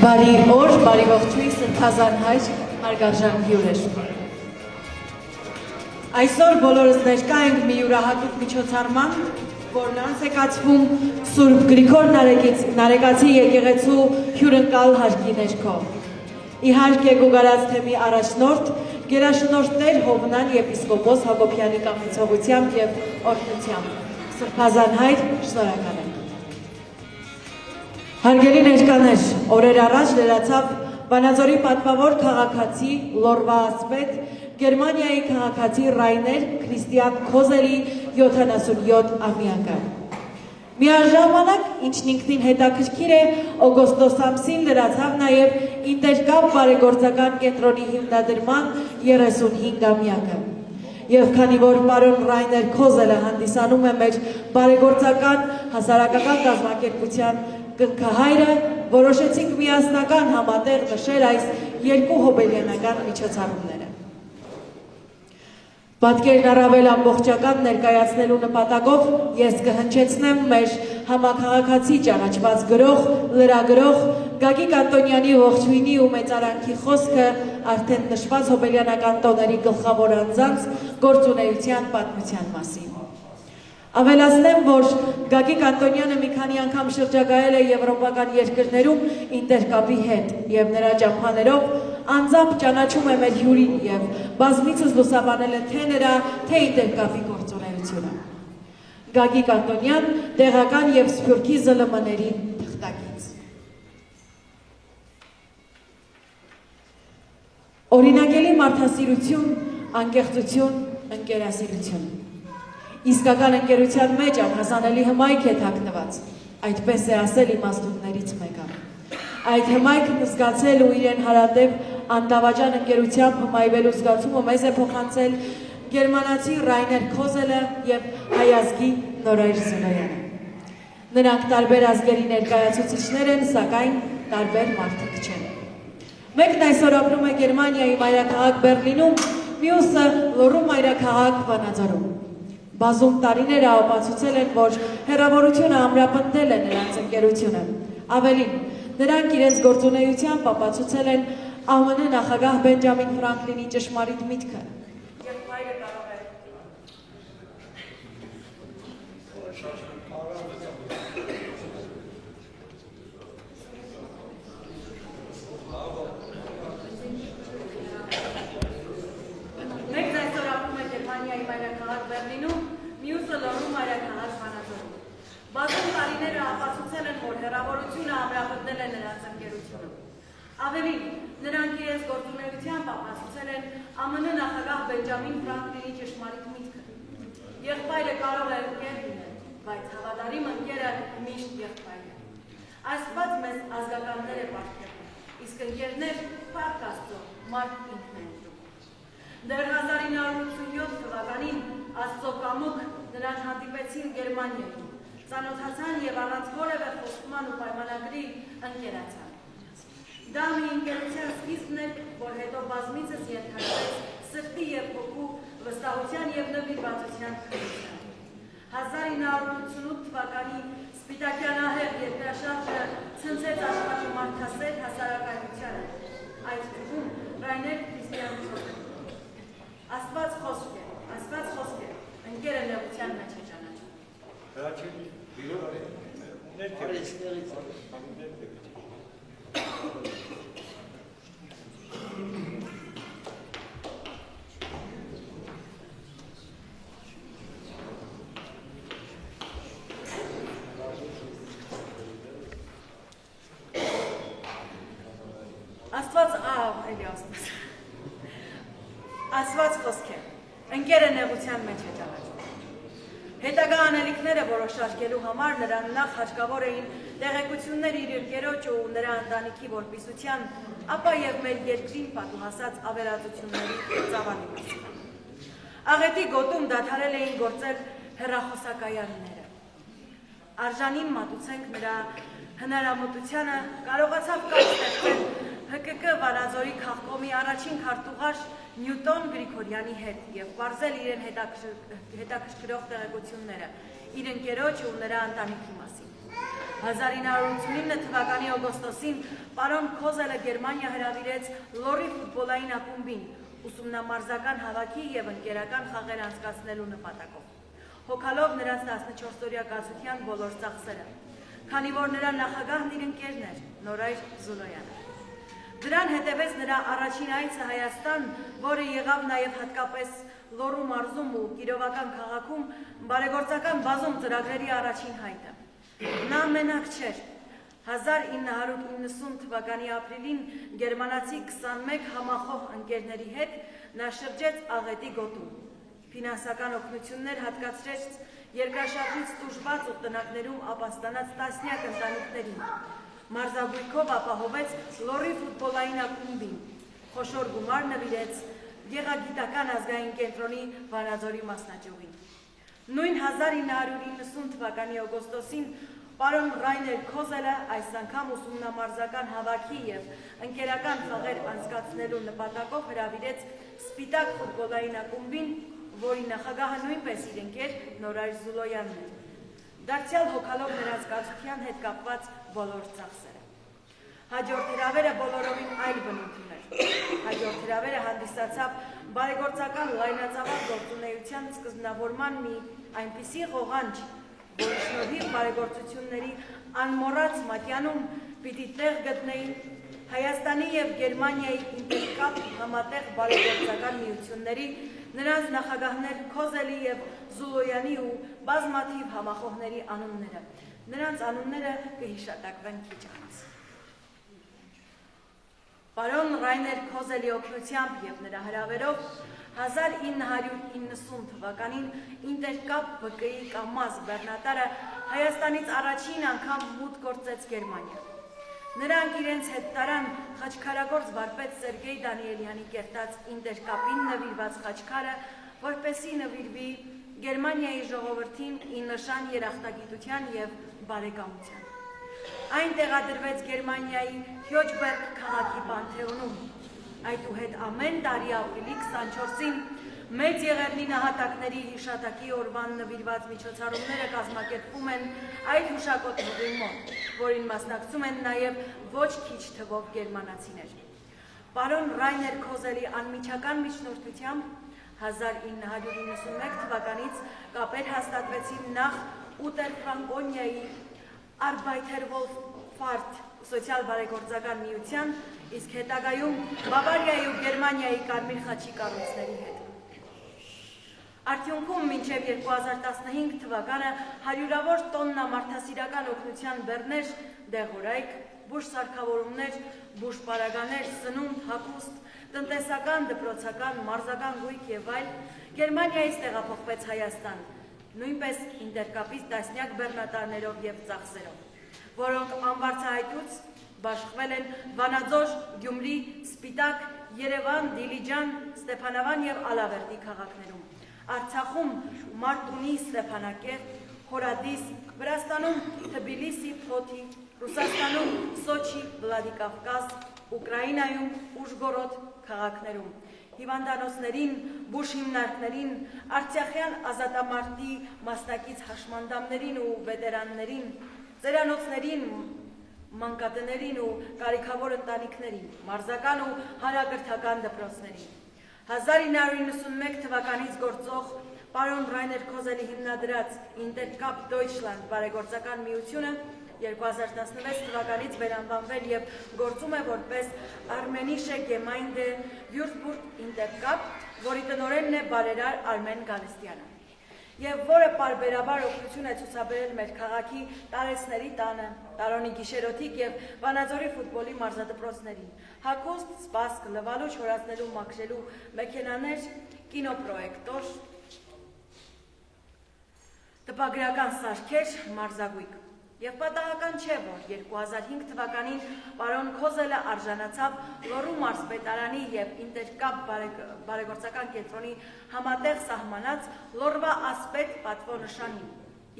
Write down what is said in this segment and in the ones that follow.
Բարի օր, բարի ողջույն, Սրբազան հայր, հարգարժան հյուրեր։ Այսօր բոլորս ներկա ենք մի յուրահատուկ միջոցառման, որն անց է կացվում Սուրբ Գրիգոր Նարեկացի եկեղեցու հյուրընկալ հարկի ներքո։ Իհարկե գուգարած թեմի առաջնորդ, գերաշնորհ Հովնան եպիսկոպոս Հակոբյանի կամեցողությամբ և օրհնությամբ։ Սրբազան հայր, շնորհակալ եմ։ Հարգելի ներկաներ, օրեր առաջ լրացավ Վանաձորի պատվավոր քաղաքացի Լորվա ասպետ Գերմանիայի քաղաքացի Ռայներ Քրիստիան Քոզելի 77-ամյակը։ Միաժամանակ, ինչն ինքնին հետաքրքիր է, օգոստոս ամսին լրացավ նաև Ինտերկապ բարեգործական կենտրոնի հիմնադրման 35-ամյակը։ Եվ քանի որ պարոն Ռայներ Քոզելը հանդիսանում է մեր բարեգործական հասարակական կազմակերպության կնքահայրը, որոշեցինք միասնական համատեղ նշել այս երկու հոբելյանական միջոցառումները։ Պատկերն առավել ամբողջական ներկայացնելու նպատակով ես կհնչեցնեմ մեր համաքաղաքացի ճանաչված գրող, լրագրող Գագիկ Անտոնյանի ողջույնի ու մեծարանքի խոսքը արդեն նշված հոբելյանական տոների գլխավոր անձանց գործունեության պատմության մասին։ Ավելացնեմ, որ Գագիկ Անտոնյանը մի քանի անգամ շրջագայել է եվրոպական երկրներում Ինտերկապի հետ և նրա ճամփաներով անձամբ ճանաչում է մեր հյուրին և բազմիցս լուսաբանել է թե նրա, թե Ինտերկապի գործունեությունը։ Գագիկ Անտոնյան, տեղական և Սփյուռքի ԶԼՄ-ների թղթակից։ Օրինակելի մարդասիրություն, անկեղծություն, ընկերասիրություն։ Իսկական ընկերության մեջ անհասանելի հմայք է թաքնված, այդպես է ասել իմաստուններից մեկը։ Այդ հմայքն զգացել ու իրեն հարատև անդավաճան ընկերությամբ հմայվելու զգացումը մեզ է փոխանցել գերմանացի Ռայներ Քոզելը և հայազգի Նորայր Զոլոյանը։ Նրանք տարբեր ազգերի ներկայացուցիչներ են, սակայն տարբեր մարդիկ չեն։ Մեկն այսօր ապրում է Գերմանիայի մայրաքաղաք Բեռլինում, մյուսը Լոռու մայրաքաղաք Վանաձորում։ Բազում տարիներ ապացուցել են, որ հեռավորությունը ամրապնդել է նրանց ընկերությունը։ Ավելին, նրանք իրենց գործունեությամբ ապացուցել են ԱՄՆ նախագահ Բենջամին Ֆրանկլինի ճշմարիտ միտքը։ Եղբայրը կարող է Մեկն այսօր ապրում է Գերմանիայի մայրաքաղաք Բեռլինում, մյուսը Լոռու մայրաքաղաք Վանաձորում։ Բազում տարիները ապացուցել են, որ հեռավորությունը ամրապնդել է նրանց ընկերությունը։ Ավելին, նրանք իրենց գործունեությամբ ապացուցել են ԱՄՆ նախագահ Բենջամին Ֆրանկլինի ճշմարիտ միտքը։ Եղբայրը կարող է ընկեր լինել, բայց հավատարիմ ընկերը միշտ եղբայր է։ Աստված մեզ ազգականներ է պարգևել, իսկ ընկերներ փառք Աստծո, մարդ ինքն է ընտրում։ Դեռ 1987 թվականին Աստծո կամոք նրանք հանդիպեցին Գերմանիայում, ծանոթացան և առանց որևէ խոստման ու պայմանագրի ընկերացան։ Դա մի ընկերության սկիզբն էր, որ հետո բազմիցս ենթարկվեց սրտի և հոգու վստահության և նվիրվածության քննության։ 1988 թվականի Սպիտակյանահեղ երկրաշարժը ցնցեց աշխարհի մարդասեր հասարակայնությանը, այդ թվում Ռայներ Քրիստիան Քոզելը։ Աստված խոսք է, ընկերը նեղության մեջ է ճանաչում։ Աստված խոսք է, ընկերը նեղության մեջ է ճանաչում։ Հետագա անելիքները որոշարկելու համար նրան նախ հարկավոր էին տեղեկություններ իր ընկերոջ ու նրա ընտանիքի որպիսության, ապա և մեր երկրին պատուհասած ավերածությունների ծավալի մասին։ Աղետի գոտում դադարել էին գործել հեռախոսակայանները։ Արժանին մատուցենք նրա հնարամտությանը, կարողացավ կապ ստեղծել ՀԿԿ Վանաձորի քաղկոմի առաջին քարտուղար Նյուտոն Գրիգորյանի հետ և պարզել իրեն հետաքրքրող տեղեկությունները իր ընկերոջ ու նրա ընտանիքի մասին։ 1989 թվականի օգոստոսին պարոն Քոզելը Գերմանիա հրավիրեց Լորի ֆուտբոլային ակումբին ուսումնամարզական հավաքի եւ ընկերական խաղեր անցկացնելու նպատակով, հոգալով նրանց 14-օրյա կացության բոլոր ծախսերը, քանի որ նրա նախագահն իր ընկերն էր Նորայր Զուլոյանը։ Դրան հետևեց նրա առաջին այցը Հայաստան, որը եղավ նաև հատկապես Լոռու մարզում ու Կիրովական քաղաքում բարեգործական բազում ծրագրերի առաջին հայտը։ Նա մենակ չէր։ 1990 թվականի ապրիլին գերմանացի 21 համախոհ ընկերների հետ նա շրջեց Աղետի գոտում։ Ֆինանսական օգնություններ հատկացրեց երկրաշարժից տուժված ու տնակներում ապաստանած տասնյակ ընտանիքներին։ Մարզագույքով ապահովեց Լոռի ֆուտբոլային ակումբին, խոշոր գումար նվիրեց Գեղագիտական ազգային կենտրոնի Վանաձորի մասնաճյուղին։ Նույն 1990 թվականի օգոստոսին պարոն Ռայներ Քոզելը այս անգամ ուսումնամարզական հավաքի եւ ընկերական խաղեր անցկացնելու նպատակով հրավիրեց Սպիտակ ֆուտբոլային ակումբին, որի նախագահը նույնպես իր ընկեր Նորայր Զուլոյանն էր, դարձյալ հոգալով նրանց կացության հետ կապված բոլոր ծախսերը։ Հաջորդ հրավերը բոլորովին այլ բնույթ ուներ։ Հաջորդ հրավերը հանդիսացավ բարեգործական լայնածավալ գործունեության սկզբնավորման մի այնպիսի ղողանջ, որի շնորհիվ բարեգործությունների անմոռաց մատյանում պիտի տեղ գտնեին Հայաստանի եւ Գերմանիայի ինտերկապ համատեղ բարեգործական միությունների նրանց նախագահներ Քոզելի եւ Զուլոյանի ու բազմաթիվ համախոհների անունները։ Նրանց անունները կհիշատակվեն քիչ անց։ Պարոն Ռայներ Քոզելի օգնությամբ եւ նրա հրավերով 1990 թվականին ինտերկապ ԲԿ-ի կամազ բեռնատարը Հայաստանից առաջին անգամ մուտք գործեց Գերմանիա։ Նրանք իրենց հետ տարան խաչքարագործ վարպետ Սերգեյ Դանիելյանի կերտած ինտերկապին նվիրված խաչքարը, որպեսզի նվիրվի Գերմանիայի ժողովրդին ի նշան երախտագիտության եւ բարեկամության։ Այն տեղադրվեց Գերմանիայի Հյոջբերգ քաղաքի Պանթեոնում։ Այդուհետ ամեն տարի ապրիլի 24-ին մեծ եղեռնի նահատակների հիշատակի օրվան նվիրված միջոցառումները կազմակերպվում են այդ հուշակոթողի մոտ, որին մասնակցում են նաև ոչ քիչ թվով գերմանացիներ։ Պարոն Ռայներ Քոզելի անմիջական միջնորդությամբ 1991 թվականից կապեր հաստատվեցին նախ Ուտերֆրանկոնիայի Arbeiterwohlfahrt սոցիալ բարեգործական միության, իսկ հետագայում Բավարիայի ու Գերմանիայի Կարմիր խաչի կառույցների հետ։ Արդյունքում մինչև 2015 թվականը հարյուրավոր տոննա մարդասիրական օգնության բեռներ, դեղորայք, բուժսարքավորումներ, բուժպարագաներ, սնունդ, հագուստ, տնտեսական, դպրոցական, մարզական գույք եւ այլ Գերմանիայից տեղափոխվեց Հայաստան, նույնպես ինտերկապից տասնյակ բեռնատարներով եւ ծախսերով, որոնք անվարձահայտուց բաշխվել են Վանաձոր, Գյումրի, Սպիտակ, Երևան, Դիլիջան, Ստեփանավան եւ Ալավերդի քաղաքներում, Արցախում Մարտունի, Ստեփանակերտ, Հորադիս, Վրաստանում Թբիլիսի, Փոթի, Ռուսաստանում Սոչի, Վլադիկավկազ, Ուկրաինայում Ուժգորոդ քաղաքներում, հիվանդանոցներին, բուժհիմնարկներին, արցախյան ազատամարտի մասնակից հաշմանդամներին ու վետերաններին, ծերանոցներին, մանկատներին ու կարիքավոր ընտանիքներին, մարզական ու հանրակրթական դպրոցներին։ 1991 թվականից գործող պարոն Ռայներ Քոզելի հիմնադրած Ինտերկապ Դոյչլանդ բարեգործական միությունը 2016 թվականից վերանվանվել եւ գործում է որպես Armenische Gemeinde Würzburg Intercap, որի տնօրենն է բարերար Արմեն Գալստյանը, եւ որը պարբերաբար օգնություն է ցուցաբերել մեր քաղաքի տարեցների տանը, Տարոնի գիշերօթիկ եւ Վանաձորի ֆուտբոլի մարզադպրոցներին, հագուստ, սպասք, լվալու, չորացնելու, մաքրելու մեքենաներ, կինոպրոյեկտոր, տպագրական սարքեր, մարզագույք։ Եվ պատահական չէ, որ 2005 թվականին պարոն Քոզելը արժանացավ Լոռու մարզպետարանի եւ Ինտերկապ բարեգործական կենտրոնի համատեղ սահմանած Լոռվա ասպետ պատվոնշանին,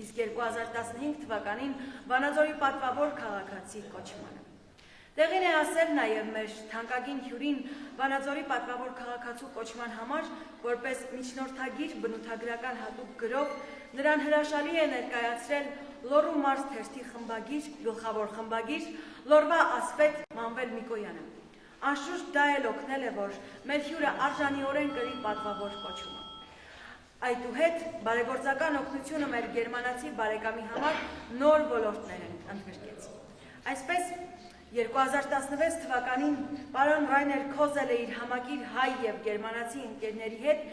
իսկ 2015 թվականին Վանաձորի պատվավոր քաղաքացի կոչմանը։ Տեղին է ասել նաև մեր թանկագին հյուրին Վանաձորի պատվավոր քաղաքացու կոչման համար, որպես միջնորդագիր բնութագրական հատուկ գրով նրան հրաշալի է ներկայացրել Լոռու մարզ թերթի խմբագիր, գլխավոր խմբագիր, Լոռվա ասպետ Մանվել Միկոյանը։ Անշուշտ դա էլ օգնել է, որ մեր հյուրը արժանիորեն կրի պատվավոր կոչումը։ Այդուհետ բարեգործական օգնությունը մեր գերմանացի բարեկամի համար նոր ոլորտներ ընդգրկեց։ Այսպես 2016 թվականին պարոն Ռայներ Քոզելը իր համակիր հայ և գերմանացի ընկերների հետ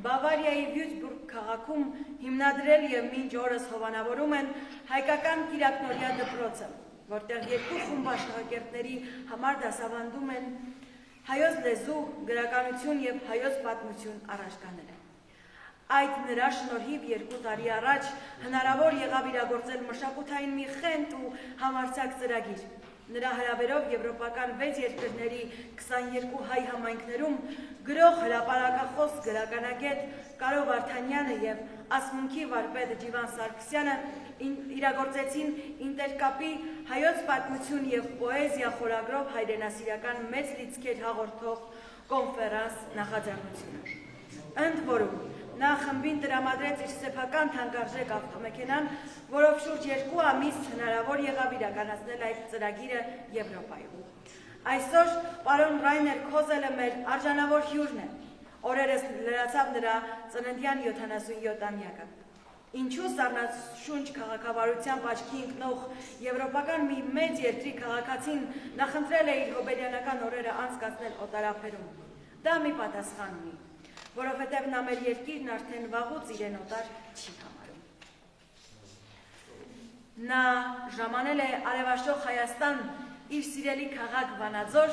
Բավարիայի Վյուտսբուրգ քաղաքում հիմնադրել և մինչ օրս հովանավորում են հայկական կիրակնօրյա դպրոցը, որտեղ երկու խումբ աշխատակերպների համար դասավանդում են հայոց լեզու, գրականություն և հայոց պատմություն առարկաները։ Այդ նրա շնորհիվ 2 տարի առաջ հնարավոր եղավ իրագործել մշակութային մի խենթ ու համարձակ ծրագիր։ Նրա հրավերով եվրոպական 6 երկրների 22 հայ համայնքներում գրող, հրապարակախոս, գրականագետ Կարո Վարդանյանը և ասմունքի վարպետ Ջիվան Սարգսյանը իրագործեցին ինտերկապի հայոց պատմություն և պոեզիա խորագրով հայրենասիրական մեծ լիցքեր հաղորդող կոնֆերանս նախաձեռնությունը։ Ընդ որում, նա խմբին տրամադրեց իր սեփական թանկարժեք ավտոմեքենան, որով շուրջ 2 ամիս հնարավոր եղավ իրականացնել այդ ծրագիրը Եվրոպայում։ Այսօր պարոն Ռայներ Քոզելը մեր արժանավոր հյուրն է։ Օրերս լրացավ նրա ծննդյան 77-ամյակը։ Ինչու սառնաշունչ քաղաքավարությամբ աչքի ընկնող եվրոպական մի մեծ երկրի քաղաքացին նախընտրել է իր հոբելյանական օրերը անցկացնել օտարափերում։ Դա մի պատասխան ունի, որովհետև նա մեր երկիրն արդեն վաղուց իրեն օտար չի համարում։ Նա ժամանել է արևաշող Հայաստան իր սիրելի քաղաք Վանաձոր,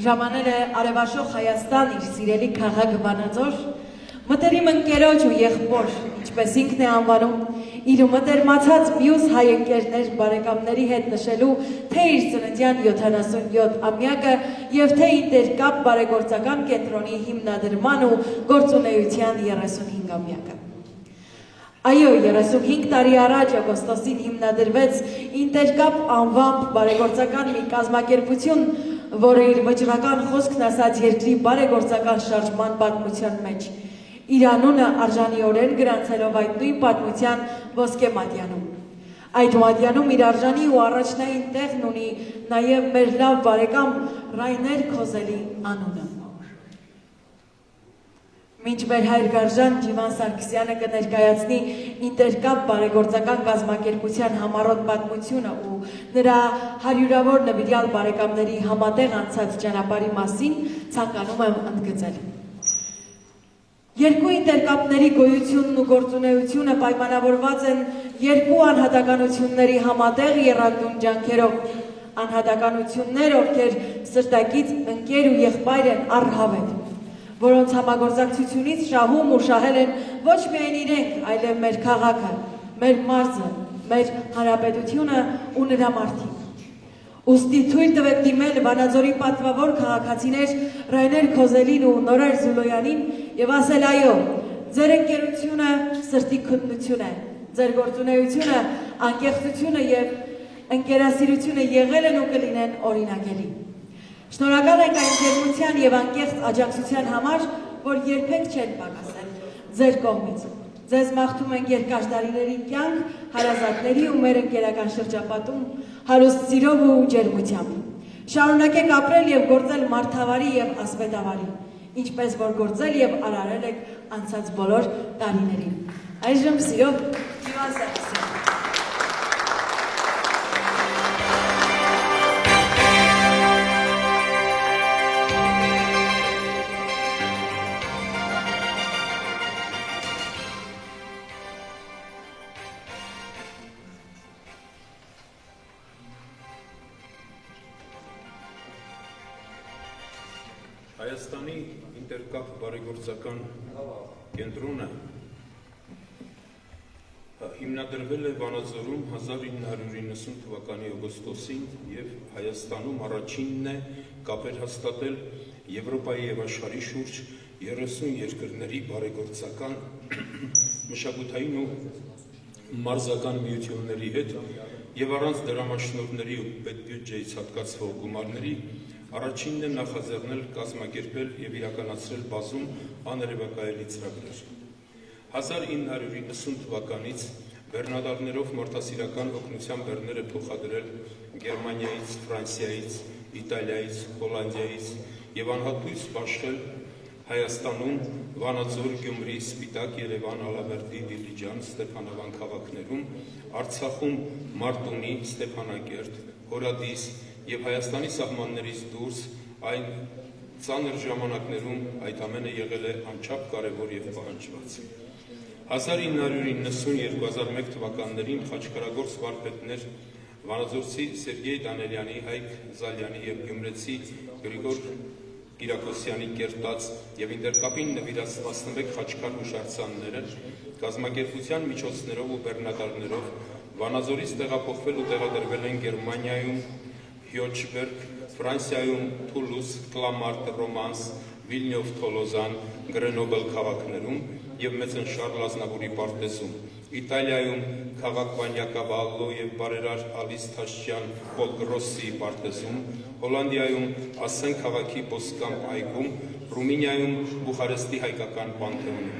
ժամանել է արևաշող Հայաստան իր սիրելի քաղաք Վանաձոր, մտերիմ ընկերոջ ու եղբոր, ինչպես ինքն է անվանում, իր մտերմացած մյուս հայ ընկերներ բարեկամների հետ նշելու թե իր ծննդյան 77-ամյակը և թե ինտերկապ բարեգործական կենտրոնի հիմնադրման ու գործունեության 35-ամյակը։ Այո, 35 տարի առաջ օգոստոսին հիմնադրվեց ինտերկապ անվամբ բարեգործական մի կազմակերպություն, որը իր վճռական խոսքն ասած երկրի բարեգործական շարժման պատմության մեջ իր անունը արժանիորեն գրանցելով այդ նույն պատմության ոսկե մատյանում։ Այդ մատյանում իր արժանի ու առաջնային տեղն ունի նաև մեր լավ բարեկամ Ռայներ Քոզելի անունը։ Մինչ մեր հայրգարժան Ջիվան Սարգսյանը կներկայացնի ինտերկապ բարեգործական կազմակերպության համառոտ պատմությունը ու նրա հարյուրավոր նվիրյալ բարեկամների համատեղ անցած ճանապարհի մասին, ցանկանում եմ ընդգծել։ Երկու ինտերկապների գոյությունն ու գործունեությունը պայմանավորված են երկու անհատականությունների համատեղ եռանդուն ջանքերով, անհատականություններ, ովքեր սրտակից ընկեր ու եղբայր են առհավետ, որոնց համագործակցությունից շահում ու շահել են ոչ միայն իրենք, այլև մեր քաղաքը, մեր մարզը, մեր հանրապետությունը ու նրա մարդիկ։ Ուստի թույլ տվեք դիմել Վանաձորի պատվավոր քաղաքացիներ Ռայներ Քոզելին ու Նորեր Զուլոյանին և ասել այո, ձեր ընկերությունը սրտի քննություն է, ձեր գործունեությունը, անկեղծությունը և ընկերասիրությունը եղել են ու կլինեն օրինակելի։ Շնորհակալ ենք այն ջերմության և անկեղծ աջակցության համար, որ երբեք չեն պակասել ձեր կողմից։ Ձեզ մաղթում ենք երկար տարիների կյանք, հարազատների ու մեր ընկերական շրջապատում հարուստ սիրով ու ջերմությամբ։ Շարունակեք ապրել և գործել մարդավարի և ասպետավարի, ինչպես որ գործել և արարել եք անցած բոլոր տարիներին։ Այժմ սիրով Ջիվան Սարգսյան։ Հայաստանի ինտերկապ բարեգործական կենտրոնը հիմնադրվել է Վանաձորում 1990 թվականի օգոստոսին և Հայաստանում առաջինն է կապեր հաստատել Եվրոպայի և աշխարհի շուրջ 30 երկրների բարեգործական, մշակութային ու մարզական միությունների հետ և առանց դրամաշնորհների ու պետբյուջեից հատկացվող գումարների առաջինն է նախաձեռնել, կազմակերպել և իրականացրել բազում աներևակայելի ծրագրեր։ 1990 թվականից բեռնատարներով մարդասիրական օգնության բեռներ է փոխադրել Գերմանիայից, Ֆրանսիայից, Իտալիայից, Հոլանդիայից և անհատույց բաշխել Հայաստանում, Վանաձոր, Գյումրի, Սպիտակ, Երևան, Ալավերդի, Դիլիջան, Ստեփանավան քաղաքներում, Արցախում, Մարտունի, Ստեփանակերտ, Հորադիս և Հայաստանի սահմաններից դուրս այն ծանր ժամանակներում այդ ամենը եղել է անչափ կարևոր և պահանջված։ 1990-2001 թվականներին խաչքարագործ վարպետներ Վանաձորցի Սերգեյ Դանելյանի, Հայկ Զալյանի և Գյումրեցի Գրիգոր Կիրակոսյանի կերտած և ինտերկապին նվիրած 11 խաչքար հուշարձանները կազմակերպության միջոցներով ու բեռնատարներով Վանաձորից տեղափոխվել ու տեղադրվել են Գերմանիայում, Հյոչբերգ, Ֆրանսիայում, Թուլուզ, Կլամարտ, Ռոմանս, Վիլնյով, Թոլոզան, Գրենոբլ քաղաքներում և Մեծն Շարլ Ազնավուրի պարտեզում, Իտալիայում քաղաք Վանյակավալլո և բարերար Ալիս Թաշյան Պոլգրոսի պարտեզում, Հոլանդիայում Ասեն քաղաքի Բոսկամպ այգում, Ռումինիայում Բուխարեստի հայկական պանթեոնում։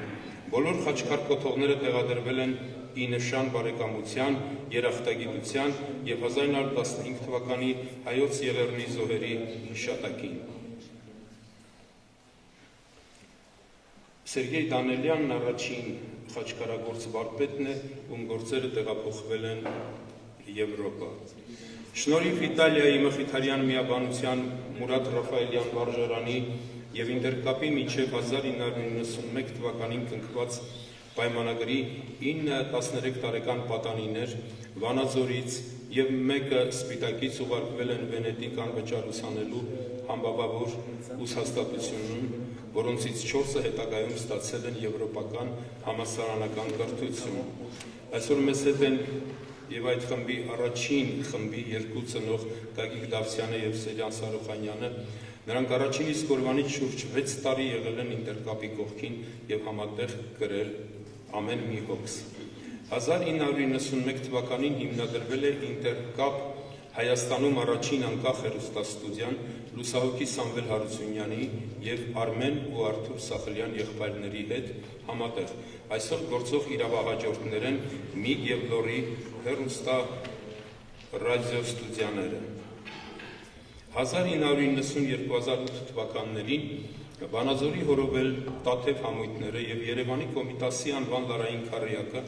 Բոլոր խաչքար կոթողները տեղադրվել են ի նշան բարեկամության, երախտագիտության և 1915 թվականի հայոց Եղեռնի զոհերի հիշատակին։ Սերգեյ Դանելյանն առաջին խաչքարագործ վարպետն է, ում գործերը տեղափոխվել են Եվրոպա։ Շնորհիվ Իտալիայի Մխիթարյան միաբանության Մուրադ Ռաֆայելյան վարժարանի և ինտերկապի մինչև 1991 թվականին կնքված պայմանագրի 9-13 տարեկան պատանիներ Վանաձորից և մեկը Սպիտակից ուղարկվել են Վենետիկ անվճար ուսանելու համբավավոր ուսհաստատությունում, որոնցից 4-ը հետագայում ստացել են եվրոպական համալսարանական կրթություն։ Այսօր մեզ հետ են և այդ խմբի առաջին խմբի երկու ծնող Գագիկ Դավթյանը և Սելյան Սարոխանյանը, նրանք առաջին իսկ օրվանից շուրջ 6 տարի եղել են ինտերկապի կողքին և համատեղ կրել ամեն մի հոգս։ 1991 թվականին հիմնադրվել է ինտերկապ Հայաստանում առաջին անկախ հեռուստաստուդիան լուսահոգի Սամվել Հարությունյանի և Արմեն ու Արթուր Սախլյան եղբայրների հետ համատեղ։ Այսօր գործող իրավահաջորդներ են Միգ և Լորի հեռուստա ռադիոստուդիաները։ 1990-2008 թվականներին Վանաձորի հորովել Տաթև համույթները և Երևանի Կոմիտասի անվան լարային քառյակը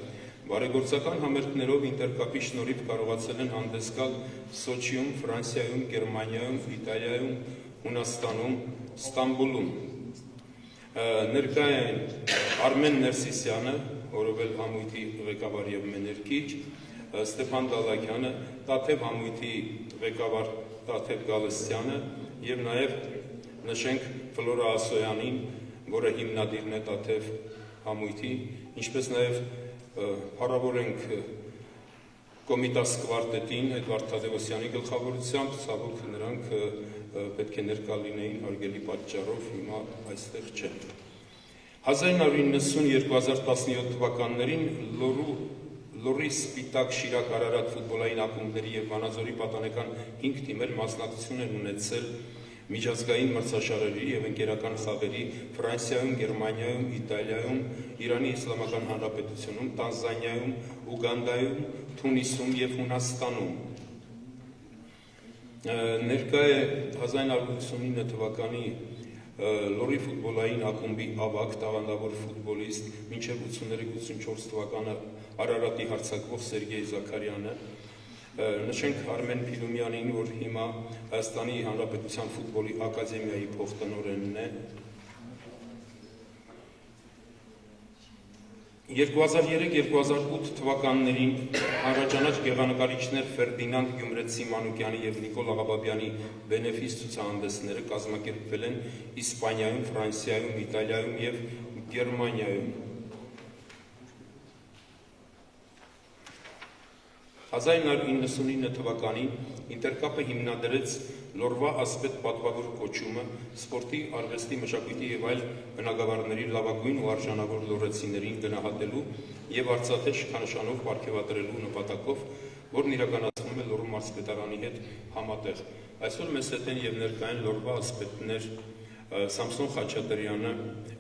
բարեգործական համերգներով ինտերկապի շնորհիվ կարողացել են հանդես գալ Սոչիում, Ֆրանսիայում, Գերմանիայում, Իտալիայում, Հունաստանում, Ստամբուլում։ Ներկա են Արմեն Ներսիսյանը, հորովել համույթի ղեկավար և մեներկիչ, Ստեփան Դալակյանը, Տաթև համույթի ղեկավար Տաթև Գալստյանը և նաև նշենք Ֆլորա Ասոյանին, որը հիմնադիրն է Տաթև համույթի, ինչպես նաև փառավորենք Կոմիտաս կվարտետին Էդվարդ Թադևոսյանի գլխավորությամբ, ցավոք նրանք պետք է ներկա լինեին հարգելի պատճառով, հիմա այստեղ չեն։ 1990-2017 թվականներին Լոռի Սպիտակ Շիրակ Արարատ ֆուտբոլային ակումբների և Վանաձորի պատանեկան 5 թիմեր մասնակցություն են ունեցել միջազգային մրցաշարերի և ընկերական խաղերի Ֆրանսիայում, Գերմանիայում, Իտալիայում, Իրանի Իսլամական Հանրապետությունում, Տանզանիայում, Ուգանդայում, Թունիսում և Հունաստանում։ Ներկա է 1989 թվականի Լոռի ֆուտբոլային ակումբի ավագ տաղանդավոր ֆուտբոլիստ, մինչև 83-84 թվականը Արարատի հարձակվող Սերգեյ Զաքարյանը, նշենք Արմեն Փիլումյանին, որ հիմա Հայաստանի Հանրապետության ֆուտբոլի ակադեմիայի փոխտնօրենն է։ 2003-2008 թվականներին հանրաճանաչ գեղանկարիչներ Ֆերդինանդ Գյումրեցի Մանուկյանի և Նիկոլ Աղաբաբյանի բենեֆիս ցուցահանդեսները կազմակերպվել են Իսպանիայում, Ֆրանսիայում, Իտալիայում և Գերմանիայում։ 1999 թվականին Ինտերկապը հիմնադրեց Լորվա ասպետ պատվավոր կոչումը սպորտի, արվեստի, մշակույթի եւ այլ բնագավառների լավագույն ու արժանավոր լոռեցիներին գնահատելու եւ արծաթե շքանշանով պարգևատրելու նպատակով, որն իրականացվում է Լոռու մարզպետարանի հետ համատեղ։ Այսօր մեզ հետ են եւ ներկա են Լորվա ասպետներ Սամսոն Խաչատրյանը,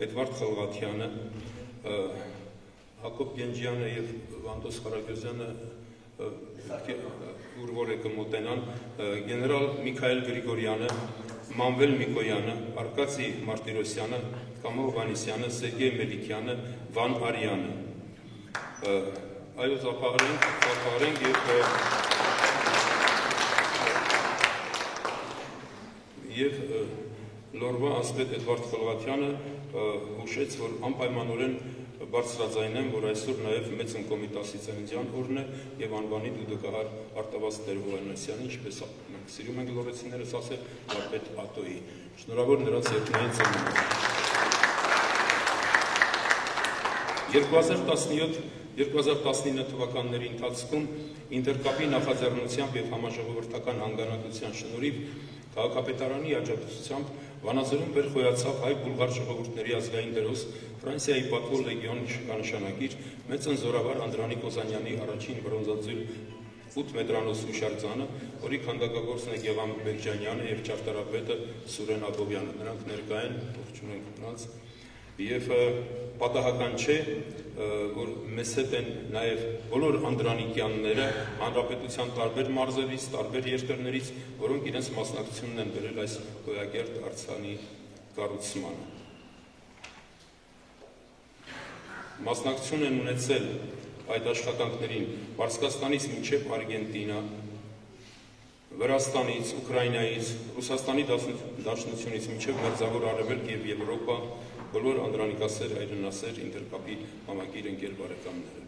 Էդվարդ Խալղաթյանը, Հակոբ Գենջյանը եւ Վանդոս Ղարագյուզյանը, ուր որ եկը մոտենան, գեներալ Միքայել Գրիգորյանը, Մանվել Միկոյանը, Արկադի Մարտիրոսյանը, Կամո Հովհաննիսյանը, Սերգեյ Մելիքյանը, Վան Արյանը։ Այո, ծափահարենք եւ Լորվա ասպետ Էդվարդ Խալղաթյանը հուշեց, որ անպայմանորեն բարձրաձայն եմ, որ այսօր նաև մեծ ընկոմիտասի ծննդյան օրն է եւ անվանի դուդուկահար Արտավազդ Տեր-Հովհաննիսյանի, ինչպես մենք սիրում ենք լոռեցիներս ասել, վարպետ Ատոյի։ Շնորհավոր նրանց երկնային ծննդին։ 2017-2019 թվականների ընթացքում Ինտերկապի նախաձեռնությամբ եւ համաժողովրդական հանգանակության շնորհիվ քաղաքապետարանի աջակցությամբ Վանաձորում վերխոյացավ հայ-բուլղար ժողովուրդների ազգային դրոս Ֆրանսիայի պատվո լեգիոն շքանշանագիր մեծն զորավար Անդրանիկ Օզանյանի առաջին բրոնզաձույլ 8 մետրանոց հուշարձանը, որի քանդակագործն է Գևամ Բեկջանյանը եւ ճարտարապետը Սուրեն Աբովյանը։ Նրանք ներկա են, ողջունենք նրանց։ Եվ պատահական չէ, որ մեզ հետ են նաև բոլոր անդրանիկյանները հանրապետության տարբեր մարզերից, տարբեր երկրներից, որոնք իրենց մասնակցությունն են բերել այս գոյակերտ արձանի կառուցմանը։ Մասնակցություն են ունեցել այդ աշխատանքներին Պարսկաստանից մինչև Արգենտինա, Վրաստանից, Ուկրաինայից, Ռուսաստանի Դաշնությունից մինչև Մերձավոր Արևելք եւ Եվրոպա, բոլոր անդրանիկասեր, հայրենասեր Ինտերկապի համակիր ընկեր բարեկամները։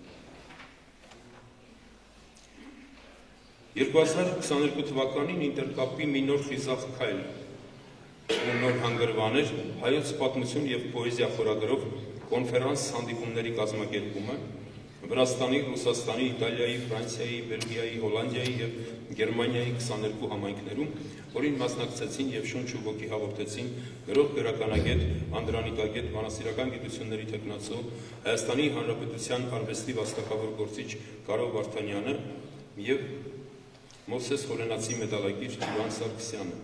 2022 թվականին Ինտերկապի մի նոր խիզախ քայլ ու նոր հանգրվան էր հայոց պատմություն եւ պոեզիա խորագրով կոնֆերանս հանդիպումների կազմակերպումը Վրաստանի, Ռուսաստանի, Իտալիայի, Ֆրանսիայի, Բելգիայի, Հոլանդիայի եւ Գերմանիայի 22 համայնքներում, որին մասնակցեցին եւ շունչ ու ոգի հաղորդեցին գրող գրականագետ, անդրանիկագետ, բանասիրական գիտությունների թեկնածու, Հայաստանի Հանրապետության արվեստի վաստակավոր գործիչ Կարո Վարդանյանը եւ Մովսես Խորենացի մեդալագիր Իվան Սարգսյանը։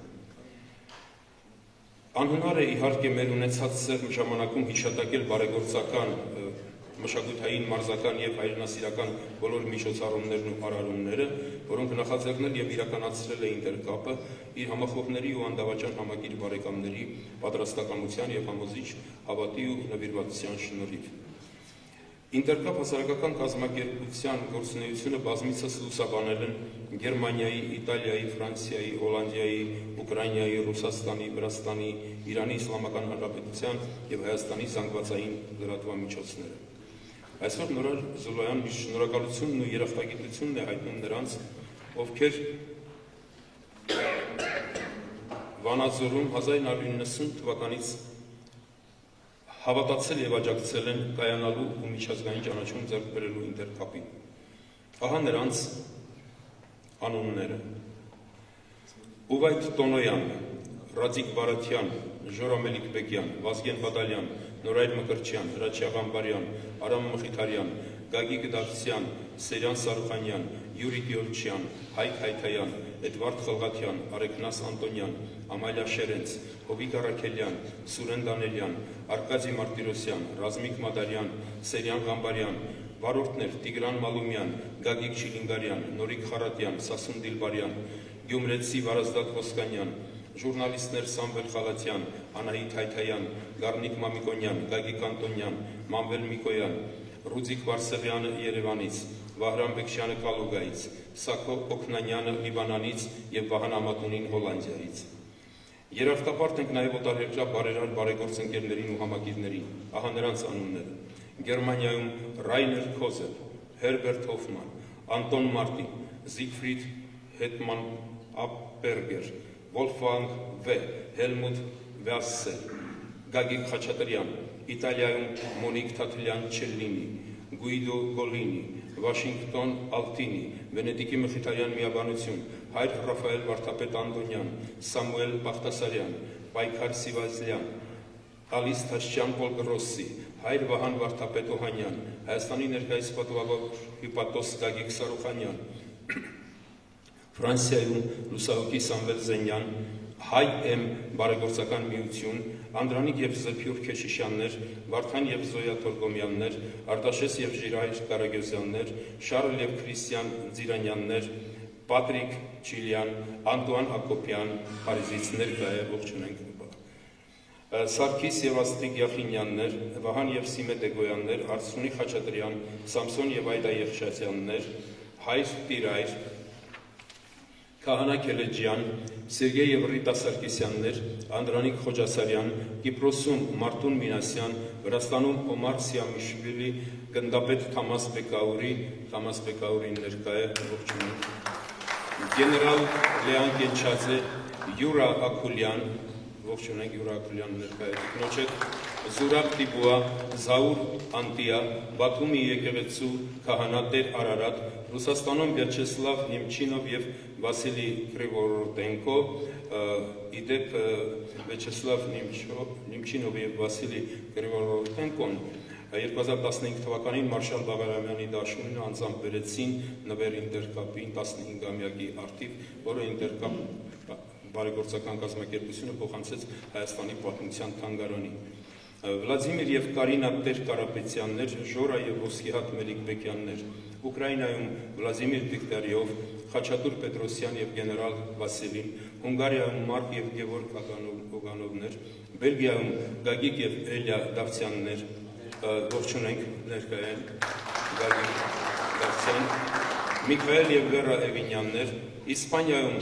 Անհնար է իհարկե մեր ունեցած սեղմ ժամանակում հիշատակել բարեգործական մշակութային, մարզական եւ հայրենասիրական բոլոր միջոցառումներն ու արարումները, որոնք նախաձեռնել եւ իրականացրել է Ինտերկապը իր համախոհների ու անդավաճան համակիր բարեկամների պատրաստակամության եւ համոզիչ հավատի ու նվիրվածության շնորհիվ։ Ինտերկապ հասարակական կազմակերպության գործունեությունը բազմիցս լուսաբանել են Գերմանիայի, Իտալիայի, Ֆրանսիայի, Հոլանդիայի, Ուկրաինայի, Ռուսաստանի, Վրաստանի, Իրանի Իսլամական Հանրապետության եւ Հայաստանի զանգվածային լրատվամիջոցները։ Այսօր Նորար Զոլոյան շնորհակալությունն ու երախտագիտությունն է հայտնում նրանց, ովքեր Վանաձորում 1990 թվականից հավատացել եւ աջակցել են կայանալու ու միջազգային ճանաչում ձեռք բերելու Ինտերկապին։ Ահա նրանց անունները. Ուվայթ Տոնոյան, Ռադիկ Բարաթյան, Ժորամելիք Բեկյան, Վազգեն Բադալյան, Նորայր Մկրտչյան, Հրաչյա Ղամբարյան, Արամ Մխիթարյան, Գագիկ Դավթյան, Սերյան Սարուխանյան, Յուրի Գյոլչյան, Հայկ Հայթայան, Էդվարդ Խալղաթյան, Արեգնաս Անտոնյան, Ամալիա Շերենց, Հովիկ Արաքելյան, Սուրեն Դանելյան, Արկադի Մարտիրոսյան, Ռազմիկ Մադարյան, Սերյան Ղամբարյան, վարորդներ Տիգրան Մալումյան, Գագիկ Չիլինգարյան, Նորիկ Խարատյան, Սասուն Դիլբարյան, Գյումրեցի Վարազդատ Ոսկանյան, ժուրնալիստներ Սամվել Խալաթյան, Անահիտ Հայթայան, Գառնիկ Մամիկոնյան, Գագիկ Անտոնյան, Մանվել Միկոյան, Ռուդիկ Վարսեղյանը Երևանից, Վահրամ Բեկշյանը Կալուգայից, Սակո Օքնանյանը Լիբանանից եւ Վահան Ամատունին Հոլանդիայից։ Երախտապարտ ենք նաեւ օտարերկրյա բարերար բարեգործ ընկերներին ու համակիրներին, ահա նրանց անունները. Գերմանիայում Ռայներ Քոզեր, Հերբերտ Հոֆման, Անտոն Մարտին, Զիգֆրիդ Հետման Աբերգեր, Վոլֆգանգ Վ, Հելմուտ Վասսեր, Գագիկ Խաչատրյան, Իտալիայում Մոնիկ Թաթլյան Չելլինի, Գուիդո Գոլինի, Վաշինգտոն Ալտինի, Վենետիկի Մխիթարյան միաբանություն, հայր Ռաֆայել Վարդապետ Անդոնյան, Սամուել Բախտասարյան, Պայքար Սիվազլյան, Ալիս Թաշչյան Պոլգրոսի, հայր Վահան Վարդապետ Օհանյան, Հայաստանի ներկայիս պատվավոր հիպատոս Գագիկ Սարուխանյան, Ֆրանսիայում լուսահոգի Սամվել Զենյան, հայ եմ բարեգործական միություն, Անդրանիկ և Զեփյուր Քեշիշյաններ, Վարդան և Զոյա Թորգոմյաններ, Արտաշես և Ժիրայր Կարագյոզյաններ, Շարլ և Քրիստիան Ձիրանյաններ, Պատրիկ Չիլյան, Անտուան Ակոպյան, Փարիզից ներկա է, ողջունենք։ Սարգիս և Աստղիկ Յախինյաններ, Վահան և Սիմե Դեգոյաններ, Արսունի Խաչատրյան, Սամսոն և Այդա Եղշացյաններ, Հայր Տիրայր, Քահանա Քելեջյան, Սերգեյ և Ռիտա Սարգսյաններ, Անդրանիկ Խոջասարյան, Կիպրոսում Մարտուն Մինասյան, Վրաստանում Օմար Սիամիշվիլի, Գնդապետ Թամաս Բեկաուրին ներկա է, ողջունենք։ Գեներալ Լեան Կենչաձե, Յուրա Ակուլյան, ողջունենք Յուրա Ակուլյան ներկա է, կնոջետ Զուրաբ Տիբուա, Զաուր Անտիա, Բաթումի եկեղեցու քահանա Տեր Արարատ, Ռուսաստանում Վյաչեսլավ Նիմչինով և Վասիլի Կրիվորոտենկո, իդեպ Վյաչեսլավ Նիմչինով և Վասիլի Կրիվորոտենկոն 2015 թվականին Մարշալ Բաղարամյանի դաշույնը անձամբ բերեցին նվեր ինտերկապին 15-ամյակի արդիվ, որը ինտերկապ բարեգործական կազմակերպությունը փոխանցեց Հայաստանի պատմության թանգարանին։ Վլադիմիր և Կարինա Տեր Կարապետյաններ, Ժորա և Ոսկիհատ Մելիքբեկյաններ, Ուկրաինայում Վլադիմիր Դիկտարիով, Խաչատուր Պետրոսյան և գեներալ Վասիլին, Հունգարիայում Մարկ և Գևորգ Օգանովներ, Բելգիայում Գագիկ և Էլիա Դավթյաններ, ողջունենք ներկա են Գագիկ Դավթյան, Միքայել և Վերա Էվինյաններ, Իսպանիայում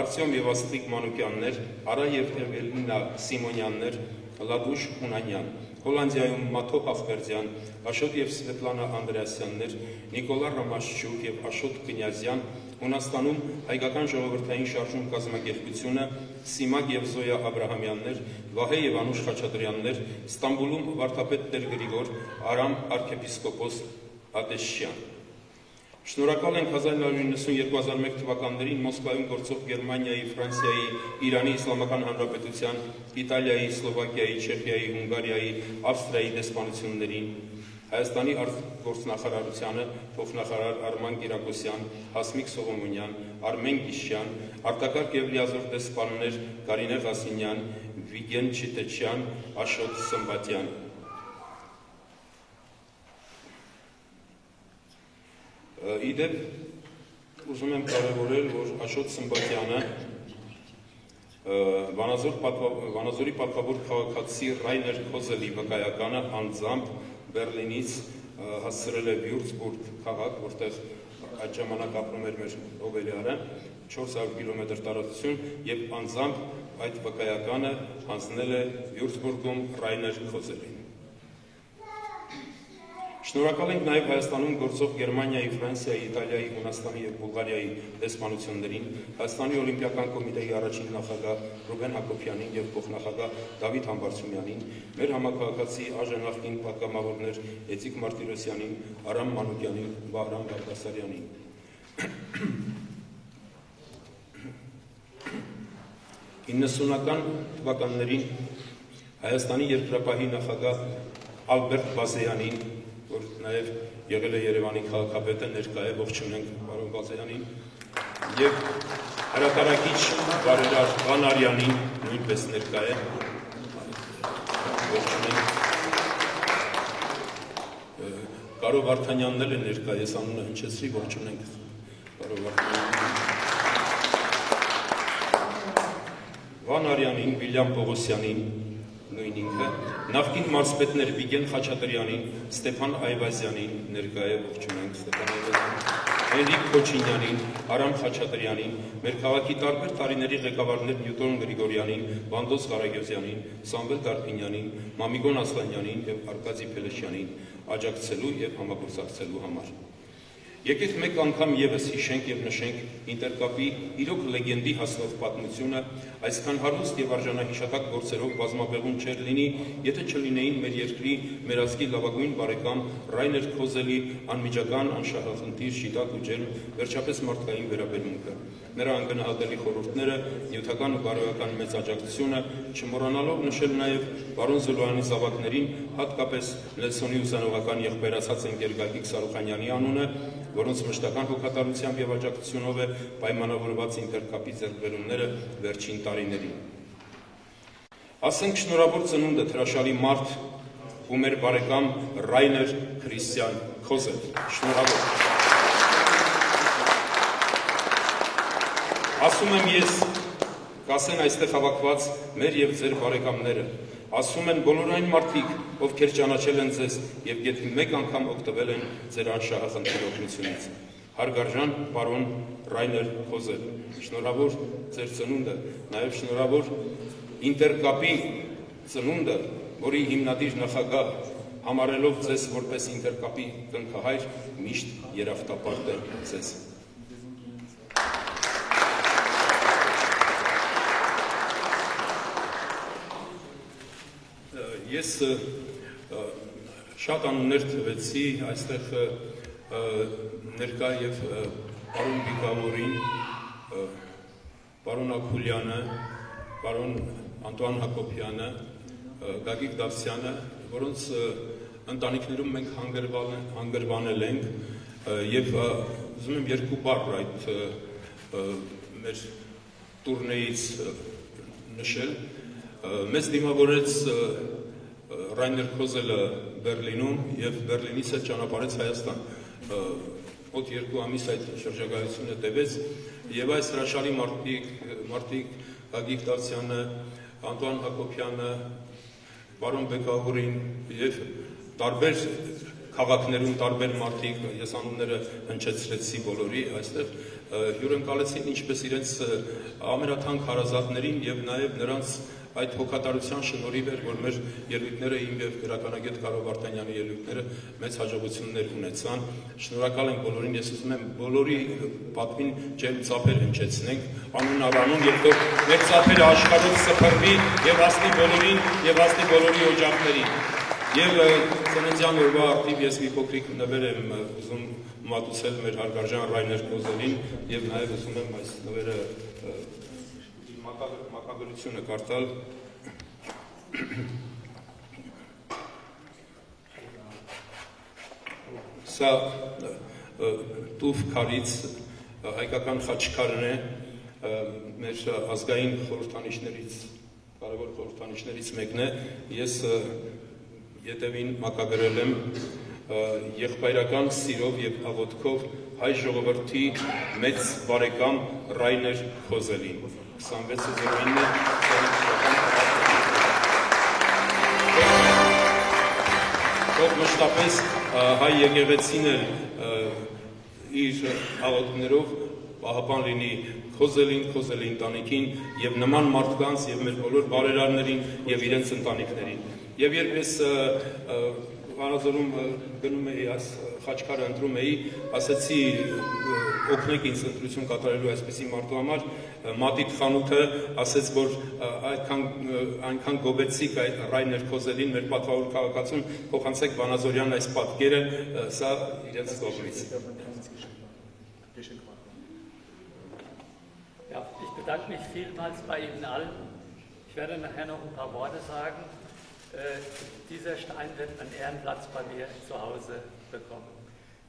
Արտյոմ և Աստղիկ Մանուկյաններ, Արա և Էվելինա Սիմոնյաններ, Լադուշ Հունանյան, Հոլանդիայում Մաթո Հախվերդյան, Աշոտ և Սվետլանա Անդրեասյաններ, Նիկոլա Ռամաշչուկ և Աշոտ Կնյազյան, Հունաստանում հայկական ժողովրդային շարժում կազմակերպությունը, Սիմակ և Զոյա Աբրահամյաններ, Վահե և Անուշ Խաչատրյաններ, Ստամբուլում Վարդապետ Տեր Գրիգոր, Արամ arczepiskopos Ատեշյան։ Շնորհակալ ենք 1992-2001 թվականներին Մոսկվայում գործող Գերմանիայի, Ֆրանսիայի, Իրանի Իսլամական Հանրապետության, Իտալիայի, Սլովակիայի, Չեխիայի, Հունգարիայի, Ավստրիայի դեսպանություններին, Հայաստանի արտգործնախարարությանը փոխնախարար Արման Կիրակոսյան, Հասմիկ Սողոմոնյան, Արմեն Գիշյան, արտակարգ և լիազոր դեսպաններ Կարինե Ղասինյան, Վիգեն Չիտեչյան, Աշոտ Սմբատյան։ Իդեպ ուզում եմ կարևորել, որ Աշոտ Սմբատյանը Վանաձորի պատվավոր քաղաքացի Ռայներ Քոզելի վկայականը անձամբ Բերլինից հասցրել է Վյուրցբուրգ քաղաք, որտեղ այդ ժամանակ ապրում էր մեր հովելյարը, 400 կիլոմետր տարածություն, և անձամբ այդ վկայականը հանձնել է Վյուրցբուրգում Ռայներ Քոզելին։ Շնորհակալ ենք նաև Հայաստանում գործող Գերմանիայի, Ֆրանսիայի, Իտալիայի, Հունաստանի և Բուլղարիայի դեսպանություններին, Հայաստանի Օլիմպիական կոմիտեի առաջին նախագահ Ռուբեն Հակոբյանին և փոխնախագահ Դավիթ Համբարձումյանին, մեր համակարգացի ԱԺ պատգամավորներ Էծիկ Մարտիրոսյանին, Արամ Մանուկյանին, Վահրամ Բաղդասարյանին։ 90-ական թվականներին Հայաստանի երկրապահի նախագահ Ալբերտ Բազեյանին, որ նաև եղել է Երևանի քաղաքապետը, ներկա է, ողջունենք պարոն Բազեյանին, և հրատարակիչ բարերար Վան Արյանին նույնպես ներկա է, ողջունենք։ Կարո Վարդանյանն էլ է ներկա, ես անունը հնչեցրի, ողջունենք Կարո Վարդանյանին, Վան Արյանին, Վիլյամ Պողոսյանին, նույն ինքը, նախկին մարզպետներ Վիգեն Խաչատրյանին, Ստեփան Այվազյանին, ներկա է, ողջունենք Ստեփան Այվազյանին, Հենրիկ Քոչինյանին, Արամ Խաչատրյանին, մեր քաղաքի տարբեր տարիների ղեկավարներ Նյուտոն Գրիգորյանին, Վանդոս Ղարագյոզյանին, Սամվել Դարփինյանին, Մամիկոն Ասլանյանին և Արկադի Փելեշյանին աջակցելու և համագործակցելու համար։ Եկեք մեկ անգամ եւս հիշենք եւ նշենք Ինտերկապի իրոք լեգենդի հասնող պատմությունը, այսքան հարուստ եւ արժանահիշատակ գործերով բազմաբեղուն չէր լինի, եթե չլինեին մեր երկրի, մեր ազգի լավագույն բարեկամ Ռայներ Քոզելի անմիջական, անշահախնդիր, շիտակ ու ջերմ վերջապես մարդկային վերաբերմունքը, նրա անգնահատելի խորհուրդները, նյութական ու բարոյական մեծ աջակցությունը, չմոռանալով նշել նաեւ պարոն Զոլոյանի զավակներին, հատկապես Նելսոնի ուսանողական եղբայրացած ընկեր Գագիկ Սարուխանյանի անունը, որոնց մշտական հոգատարությամբ եւ աջակցությունով է պայմանավորված Ինտերկապի ձեռքբերումները վերջին տարիներին։ Ասենք շնորհավոր ծնունդը հրաշալի մարդ ու մեր բարեկամ Ռայներ Քրիստիան Քոզել։ Շնորհավոր։ Ասում եմ ես, կասեն այստեղ հավաքված մեր եւ ձեր բարեկամները, ասում են բոլոր այն մարդիկ, ովքեր ճանաչել են ձեզ եւ եթե մեկ անգամ օգտվել են ձեր անշահախնդիր օգնությունից։ Հարգարժան պարոն Ռայներ Քոզել, շնորհավոր ձեր ծնունդը, նաեւ շնորհավոր Ինտերկապի ծնունդը, որի հիմնադիր նախագահ համարելով ձեզ որպես Ինտերկապի կնքահայր, միշտ երախտապարտ է ձեզ։ Ես շատ անուններ թվեցի, այստեղ ներկա եւ պարոն Բիգավորին, պարոն Աքուլյանը, պարոն Անտուան Հակոբյանը, Գագիկ Դավսյանը, որոնց ընտանիքներում մենք հանգրվանել ենք եւ ուզում եմ երկու բառ այդ մեր տուրնեից նշել, մեզ դիմավորեց Ռայներ Քոզելը Բերլինում եւ Բերլինից էլ ճանապարհեց Հայաստան։ Մոտ 2 ամիս այդ շրջագայությունը տևեց եւ այս հրաշալի մարդիկ Գագիկ Դավսյանը, Անտուան Հակոբյանը, պարոն Բեկավուրին եւ տարբեր քաղաքներում տարբեր մարդիկ, ես անունները հնչեցրեցի բոլորի, այստեղ հյուրընկալեցին ինչպես իրենց ամենաթանկ հարազատներին եւ նաեւ նրանց այդ հոգատարության շնորհիվ էր, որ մեր ելույթները իմ եւ գրականագետ Կարո Վարդանյանի ելույթները մեծ հաջողություններ ունեցան։ Շնորհակալ ենք բոլորին, ես ուզում եմ բոլորի պատվին ջերմ ծափեր հնչեցնենք, անուն առանուն եւ թող մեր ծափերը աշխարհով սփռվի եւ հասնի բոլորին եւ հասնի բոլորի օջախներին։ Եվ ծննդյան օրվա արդիվ ես մի փոքրիկ նվեր եմ ուզում մատուցել մեր հարգարժան Ռայներ Քոզելին եւ նաեւ ուզում եմ այս նվերը մակագրությունը կարդալ։ Սա տուֆ քարից հայկական խաչքարն է մեր ազգային խորհրդանիշներից, կարևոր խորհրդանիշներից մեկն է։ Ես ետևին մակագրել եմ եղբայրական սիրով եւ աղոթքով հայ ժողովրդի մեծ բարեկամ Ռայներ Քոզելին 2609 Ով մշտապես հայ եկեղեցին էլ իր աղոթքներով պահապան լինի Քոզելին, Քոզելի ընտանիքին եւ նման մարդկանց եւ մեր բոլոր բարերարներին եւ իրենց ընտանիքներին։ Եվ երբ ես Վանաձորում գնում էի, այս խաչքարը ընտրում էի, ասեցի օգնեք ինձ ընտրություն կատարելու այսպիսի մարդու համար, Մատիտ խանութը ասեց, որ այնքան գոբեցիկ այդ Ռայներ Քոզելին մեր պատվավոր քաղաքացուն փոխանցեք Վանաձորյան այս պատկերը, սա իրենց կողմից։ Ja, ich bedanke mich vielmals bei Ihnen allen. Ich werde nachher noch ein paar Worte sagen. Dieser Stein wird einen Ehrenplatz bei mir zu Hause bekommen.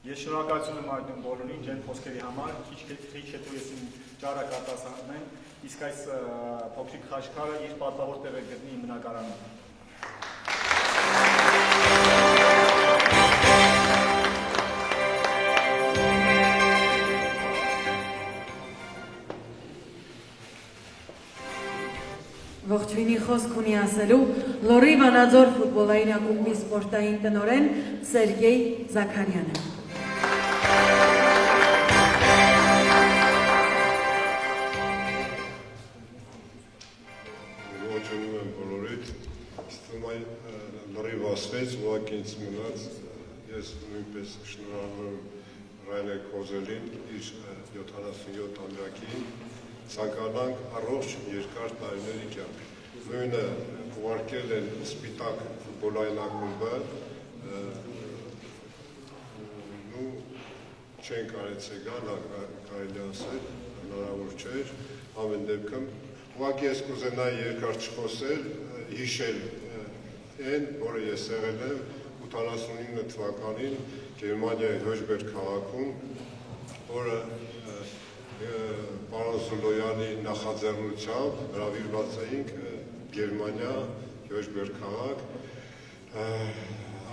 Ես շնորհակալություն եմ հայտնում բոլորին ջերմ խոսքերի համար, քիչ հետո ես իմ ճարակ արտասանեմ, իսկ այս փոքրիկ խաչքարը իր պատվավոր տեղը գտնի իմ բնակարանում։ Ողջույնի խոսք ունի ասելու Լոռի Վանաձոր ֆուտբոլային ակումբի սպորտային տնօրեն Սերգեյ Զաքարյանը։ Ողջունում եմ բոլորիդ, ստումայ լրիվ ասվեց, ուղղակի ինձ մնաց, ես նույնպես շնորհավորում Ռայներ Կոզելին իր 77-ամյակին ցանկանանք առողջ երկար տարիների կյանք։ Նույնը ուղարկել են Սպիտակ ֆուտբոլային ակումբը, չեն կարեցել գալ, կարելի ասել, հնարավոր չէր, ամեն դեպքում ուղղակի ես կուզենայի երկար չխոսել, հիշել այն, որը ես եղել եմ 89 թվականին Գերմանիայի Հոժբերգ քաղաքում, որը պարոն Զոլոյանի նախաձեռնությամբ հրավիրված էինք Գերմանիա, Հոժբերգ քաղաք,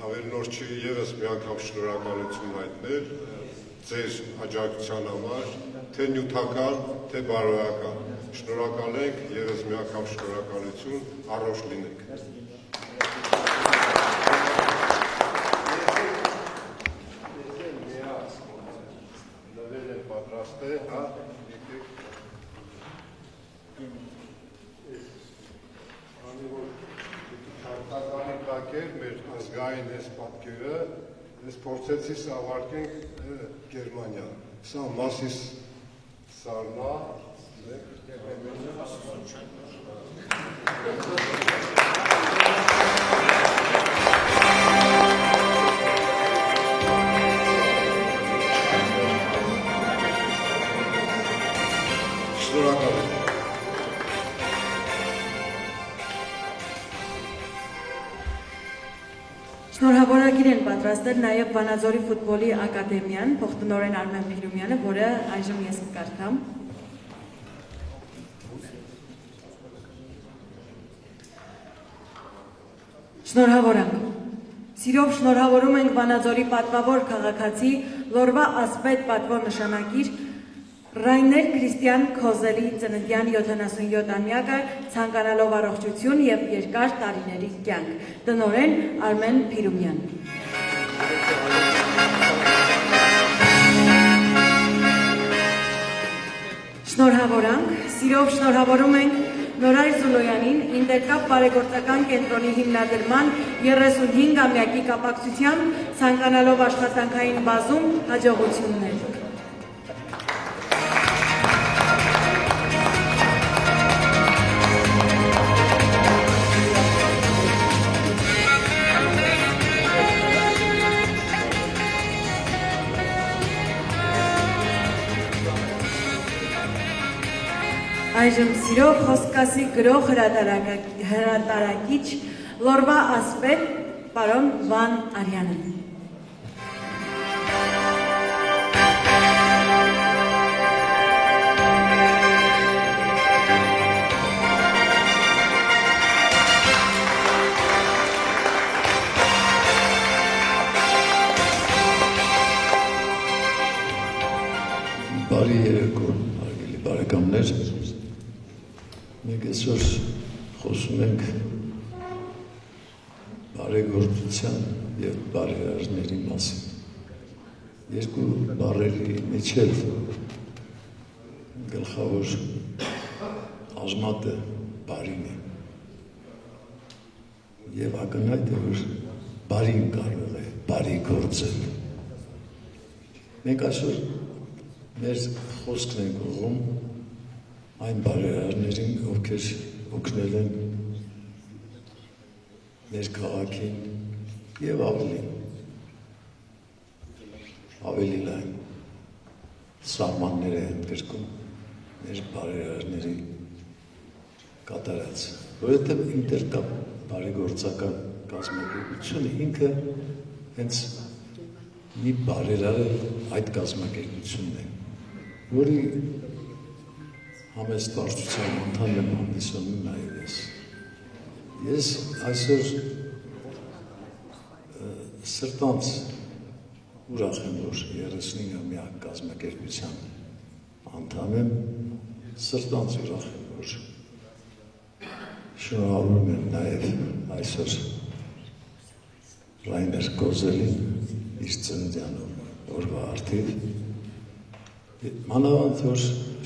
ավելնոր չի ևս մի անգամ շնորհակալություն հայտնել ձեր աջակցության համար, թե նյութական, թե բարոյական։ Շնորհակալ ենք, ևս մի անգամ շնորհակալություն, առողջ լինեք։ Մեր ազգային այս պատկերը, ես փորձեցի սավարկենք Գերմանիա, սա մասիս սարնա, շնորհակալ եմ։ Շնորհավորագիր են պատրաստել նաև Վանաձորի ֆուտբոլի ակադեմիան, փոխտնօրեն Արմեն Միհրումյանը, որը այժմ ես կկարգամ։ Շնորհավորանք։ Սիրով շնորհավորում ենք Վանաձորի պատվավոր քաղաքացի Լորվա ասպետ պատվո նշանակիր Ռայներ Քրիստիան Քոզելի ծննդյան 77-ամյակը ցանկանալով առողջություն եւ երկար տարիների կյանք։ Տնօրեն Արմեն Փիրումյան։ Շնորհավորանք, սիրով շնորհավորում ենք Նորայր Զոլոյանին Ինտերկապ բարեգործական կենտրոնի հիմնադրման 35-ամյակի կապակցությամբ ցանկանալով աշխատանքային բազում հաջողություններ։ Այժմ սիրով խոսքասի գրող հրատարակիչ Լորվա ասպետ պարոն Վան Արյանը։ Բարի երեկո, հարգելի բարեկամներ, մենք այսօր խոսում ենք բարեգործության և բարերարների մասին։ Երկու բառերի միջև գլխավոր ազմատը բարին է։ Եվ ակնհայտ է, որ բարին կարող է բարի գործել։ Մենք այսօր մեր խոսքն ենք ուղղում այն բարերարներին, ովքեր օգնել են մեր քաղաքին և ավելի լայն սահմաններ է ընդգրկում մեր բարերարների կատարած, որովհետև ինտերկապ բարեգործական կազմակերպությունը ինքը հենց մի բարերար այդ կազմակերպությունն է, որի համեստվարչության անդամ եմ հանդիսանում նաև ես։ Ես այսօր սրտանց ուրախ եմ, որ 35-ամյա կազմակերպության անդամ եմ, սրտանց ուրախ եմ, որ շնորհավորում եմ նաև այսօր Ռայներ Կոզելին իր ծննդյան օրվա առթիվ, մանավանդ որ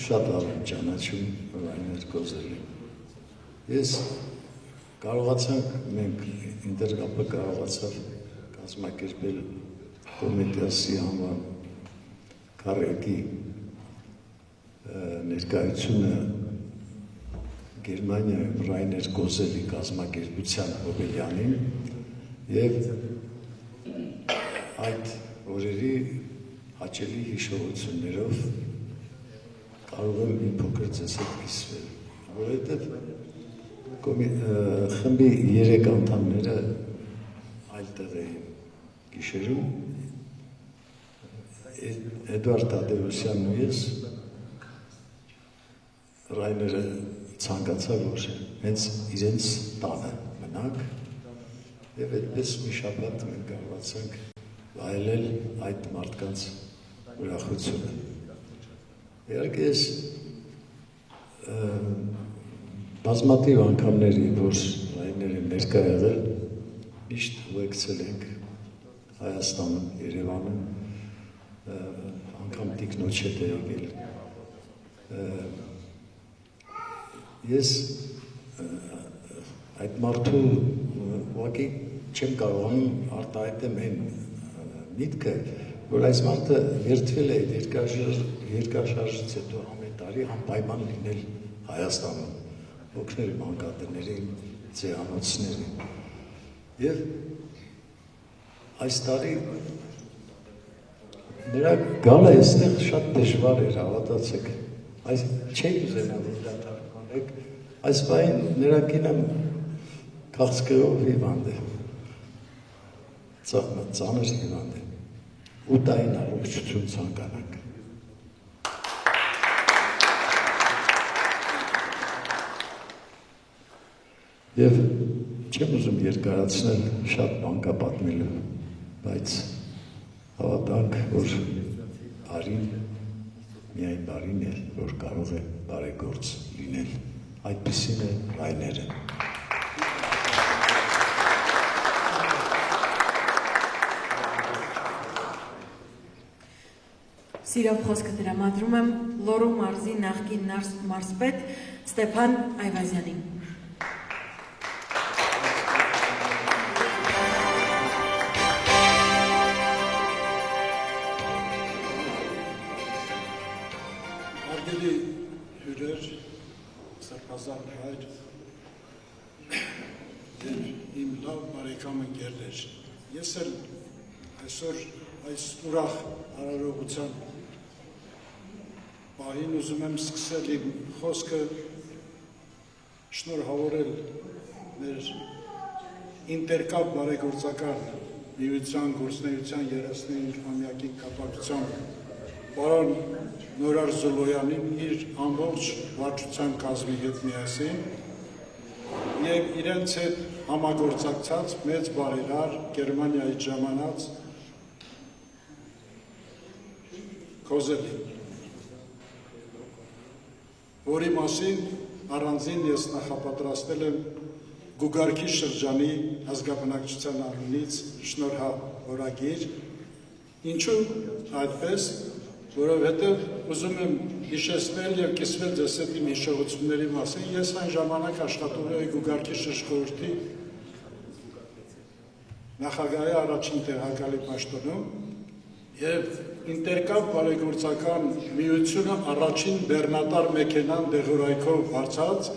շատ լավ եմ ճանաչում Ռայներ Կոզելին։ Ես մենք ինտերկապը կարողացավ կազմակերպել Կոմետիասի անվան քարեկի ներկայությունը Գերմանիայում Ռայներ Գոզելի կազմակերպության Հոբելյանին եւ այդ օրերի հաճելի հիշողություններով կարող եմ մի փոքր ձեզ հետ կիսվել, որովհետեւ խմբի 3 անդամները այլտեղ էին գիշերում Էդուարդ Տադևոսյանն ու ես Ռայները ցանկացավ որ հենց իրենց տանը մնանք եւ այդպես մի շաբաթ մենք կարողացանք վայելել այդ մարդկանց ուրախությունը։ Իհարկե ես բազմաթիվ անգամների որ Ռայները ներկա եղել միշտ ուղեկցել ենք Հայաստանում, Երևանում, անգամ տիկնոջ հետ է եկել։ Ես այդ մարդու ուղղակի չեմ կարողանում արտահայտեմ այն միտքը, որ այս մարդը երդվել է երկրաշարժից հետո ամեն տարի անպայման լինել Հայաստանում, օգնել մանկատներին, ձերանոցներին։ Եվ այս տարի նրա գալը այստեղ շատ դժվար էր, հավատացեք, այս չէի ուզենա որ դատարկ այս բային նրա կինը քաղցկեղով հիվանդ է, ծանր հիվանդ է, ուտային առողջություն ցանկանանք։ Եվ չեմ ուզում երկարացնել շատ բան կա պատմելու, բայց հավատանք, որ բարին, միայն բարին է, որ կարող է բարեգործ լինել, այդպիսին է Ռայները։ Սիրով խոսքը դրամադրում եմ Լոռու մարզի նախկին մարզպետ Ստեփան Այվազյանին։ Հարգելի հյուրեր, սրբազան հայր եւ իմ լավ բարեկամ ընկերներ, ես էլ այսօր այս ուրախ արարողության պահին ուզում եմ սկսել իմ խոսքը շնորհավորել մեր ինտերկապ բարեգործական միության գործնեության 35-ամյակի կապակցությամբ պարոն Նորար Զոլոյանին իր ամբողջ վարչության կազմի հետ միասին եւ իրենց հետ համագործակցած մեծ բարերար Գերմանիայից ժամանած Կոզելին, որի մասին առանձին ես նախապատրաստել եմ Գուգարքի շրջանի ազգաբնակչության անունից շնորհավորագիր, ինչու այդպես, որովհետև ուզում եմ հիշեցնել և կիսվել ձեզ հետ իմ հիշողությունների մասին, ես այն ժամանակ աշխատում էի Գուգարքի շրջխորհրդի նախագահի առաջին տեղակալի պաշտոնում և ինտերկապ բարեգործական միությունը առաջին բեռնատար մեքենան դեղորայքով բարձած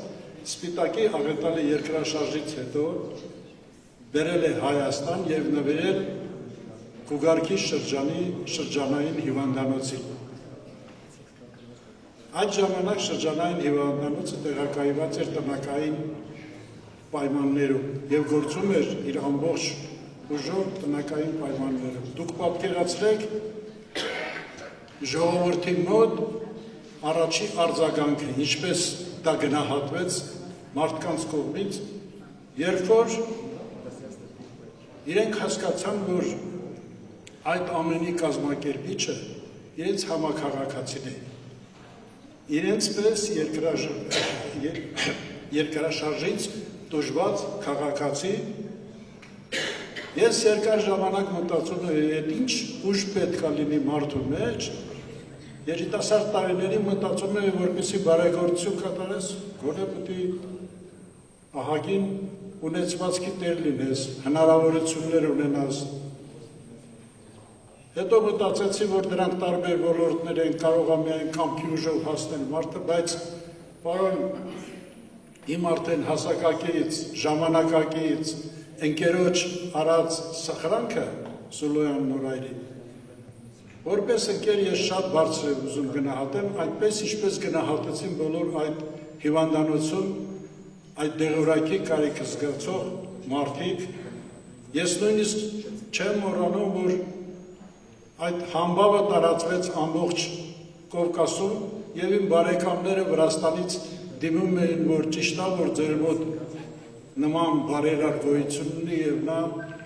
Սպիտակի աղետալի երկրաշարժից հետո բերել է Հայաստան և նվիրել Գուգարքի շրջանային հիվանդանոցին։ Այդ ժամանակ շրջանային հիվանդանոցը տեղակայված էր տնակային պայմաններում և գործում էր իր ամբողջ ուժով տնակային պայմաններում։ Դուք պատկերացրեք ժողովրդի մոտ առաջի արձագանքը, ինչպես դա գնահատվեց մարդկանց կողմից, երբ որ իրենք հասկացան, որ այդ ամենի կազմակերպիչը իրենց համաքաղաքացին է, իրենց պես երկրաշարժից տուժված քաղաքացի, ես երկար ժամանակ մտածում եմ, ինչ ուժ պետք է լինի մարդու մեջ, երիտասարդ տարիներին մտածում եմ, որպեսզի բարեգործություն կատարես, գոնե պետք է ահագին ունեցվածքի տեր լինես, հնարավորություններ ունենաս, Հետո մտածեցի, որ դրանք տարբեր ոլորտներ են, կարող է միայն կամքի ուժով հասնել մարդը, բայց պարոն, իմ արդեն հասակակից, ժամանակակից, ընկերոջ արած սխրանքը Զուլոյան Նորայրի, որպես ընկեր ես շատ բարձր եմ ուզում գնահատեմ, այդպես ինչպես գնահատեցին բոլոր այդ հիվանդանոցում, այդ դեղորայքի կարիք զգացող մարդիկ, ես նույնիսկ չեմ մոռանում, որ այդ համբավը տարածվեց ամբողջ Կովկասում եւ իմ բարեկամները Վրաստանից դիմում էին, որ ճիշտ է, որ ձեր մոտ նման բարերար գոյություն ունի եւ նա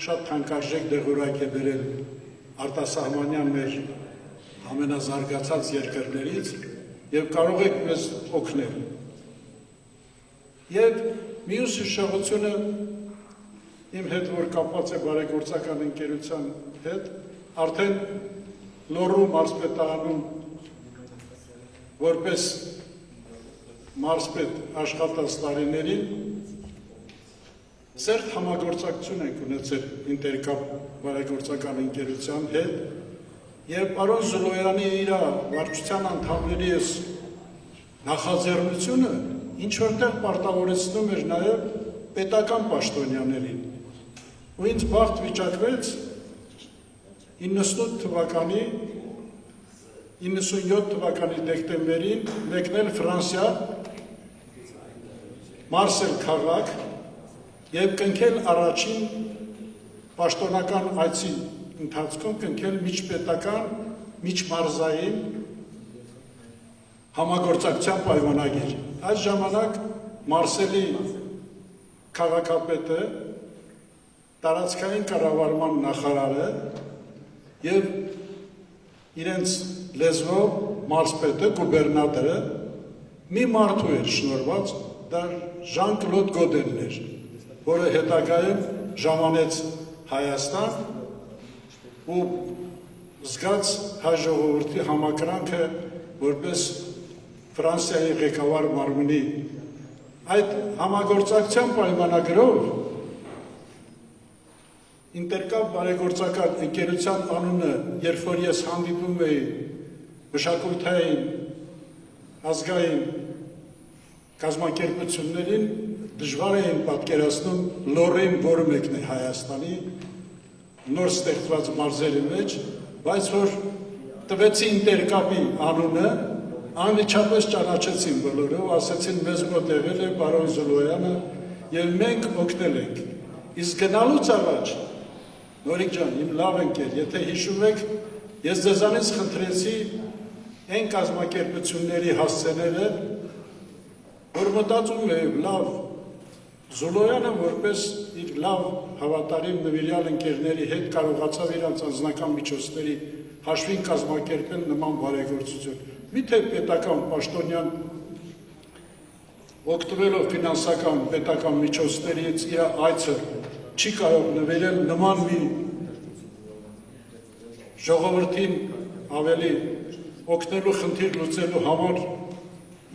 շատ թանկարժեք դեղորայք է բերել արտասահմանյան մեր ամենազարգացած երկրներից եւ կարող եք մեզ օգնել։ Եվ մյուս հիշողությունը իմ հետ, որ կապված է բարեգործական ընկերության հետ, արդեն Լոռու մարզպետարանում որպես մարզպետ աշխատած տարիներին սերտ համագործակցություն ենք ունեցել Ինտերկապ բարեգործական ընկերության հետ եւ պարոն Զուլոյանի իր վարչության անդամների ես նախաձեռնությունը ինչ որտեղ պարտավորեցնում էր նաեւ պետական պաշտոնյաներին ու ինձ բախտ վիճակվեց 97 թվականի դեկտեմբերին մեկնել Ֆրանսիա Մարսել քաղաք եւ կնքել առաջին պաշտոնական այցի ընթացքում կնքել միջպետական, միջմարզային համագործակցության պայմանագիր։ Այս ժամանակ Մարսելի քաղաքապետը, տարածքային կառավարման նախարարը եւ իրենց լեզվով մարզպետը, գուբերնատորը մի մարդու էր շնորհված, դա Ժան-Կլոդ Գոդենն էր, որը հետագայում ժամանեց Հայաստան ու զգաց հայ ժողովրդի համակրանքը որպես Ֆրանսիայի ղեկավար մարմնի այդ համագործակցության պայմանագրով Ինտերկապ բարեգործական ընկերության անունը, երբ որ ես հանդիպում էի մշակութային, ազգային կազմակերպություններին, դժվար էին պատկերացնում Լոռին, որը մեկն է Հայաստանի նոր ստեղծված մարզերի մեջ, բայց որ տվեցի Ինտերկապի անունը, անմիջապես ճանաչեցին բոլորը, ասեցին մեզ մոտ եղել է պարոն Զուլոյանը եւ մենք օգնել ենք։ Իսկ գնալուց առաջ Նորիկ ջան, իմ լավ ընկեր, եթե հիշում եք, ես ձեզանից խնդրեցի այն կազմակերպությունների հասցեները, որ մտածում է լավ Զուլոյանը որպես իր լավ հավատարիմ նվիրյալ ընկերների հետ կարողացավ իրանց անձնական միջոցների հաշվին կազմակերպել նման բարեգործություն։ Միթե պետական պաշտոնյան օգտվելով ֆինանսական պետական միջոցներից իր այցը չի կարող նվիրել նման մի ժողովրդին ավելի օգնելու խնդիր լուծելու համար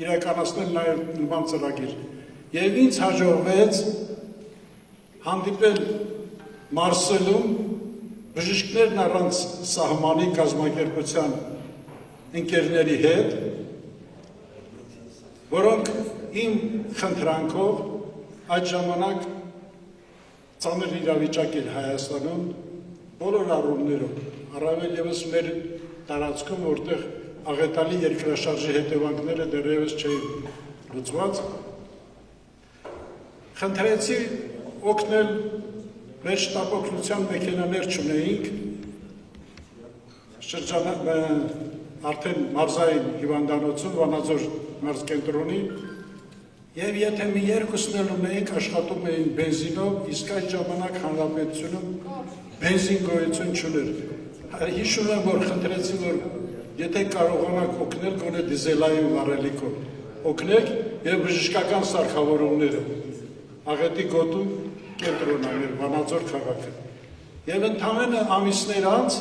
իրականացնել նաև նման ծրագիր։ Եվ ինձ հաջողվեց հանդիպել Մարսելում բժիշկներն առանց սահմանի կազմակերպության ընկերների հետ, որոնք իմ խնդրանքով այդ ժամանակ ծանր իրավիճակ էր Հայաստանում բոլոր առումներով, առավել ևս մեր տարածքում, որտեղ աղետալի երկրաշարժի հետևանքները դեռևս չէին լուծված, խնդրեցի օգնել, մեր շտապօգնության մեքենաներ չունեինք, արդեն մարզային հիվանդանոցում, Վանաձոր մարզկենտրոնի, եւ եթե մի երկուսն էլ ունեինք, աշխատում էին բենզինով, իսկ այդ ժամանակ հանրապետությունում բենզին գոյություն չուներ։ Հիշում եմ, որ խնդրեցի, որ եթե կարողանաք օգնել, գոնե դիզելային վառելիքով օգնեք եւ բժշկական սարքավորումները աղետի գոտում կենտրոնն էր Վանաձոր քաղաքը։ Եվ ընդամենը ամիսներ անց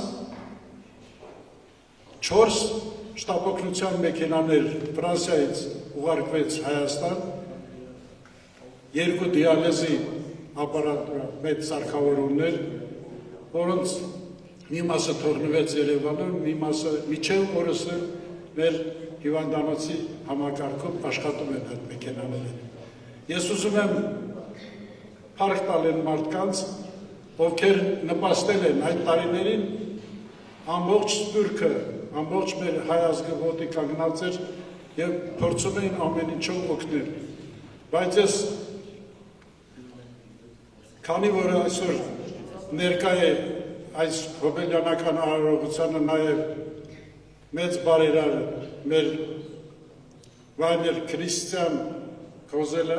4 շտապօգնության մեքենաներ Ֆրանսիայից ուղարկվեց Հայաստան, 2 դիալեզի ապարատ մեծ սարքավորումներ, որոնց մի մասը թողնվեց Երևանում, մի մասը միջև օրս մեր հիվանդանոցի համակարգում աշխատում են այդ մեքենաները։ Ես ուզում եմ փառք տալ այն մարդկանց, ովքեր նպաստել են այդ տարիներին ամբողջ Սփյուռքը, ամբողջ մեր հայ ազգը ոտի կանգնած էր եւ փորձում էին ամեն ինչով օգնել։ Բայց ես քանի որ այսօր ներկա է այս հոբելյանական արարողությանը նաև մեծ բարերարը մեր Վայներ Քրիստիան Կոզելը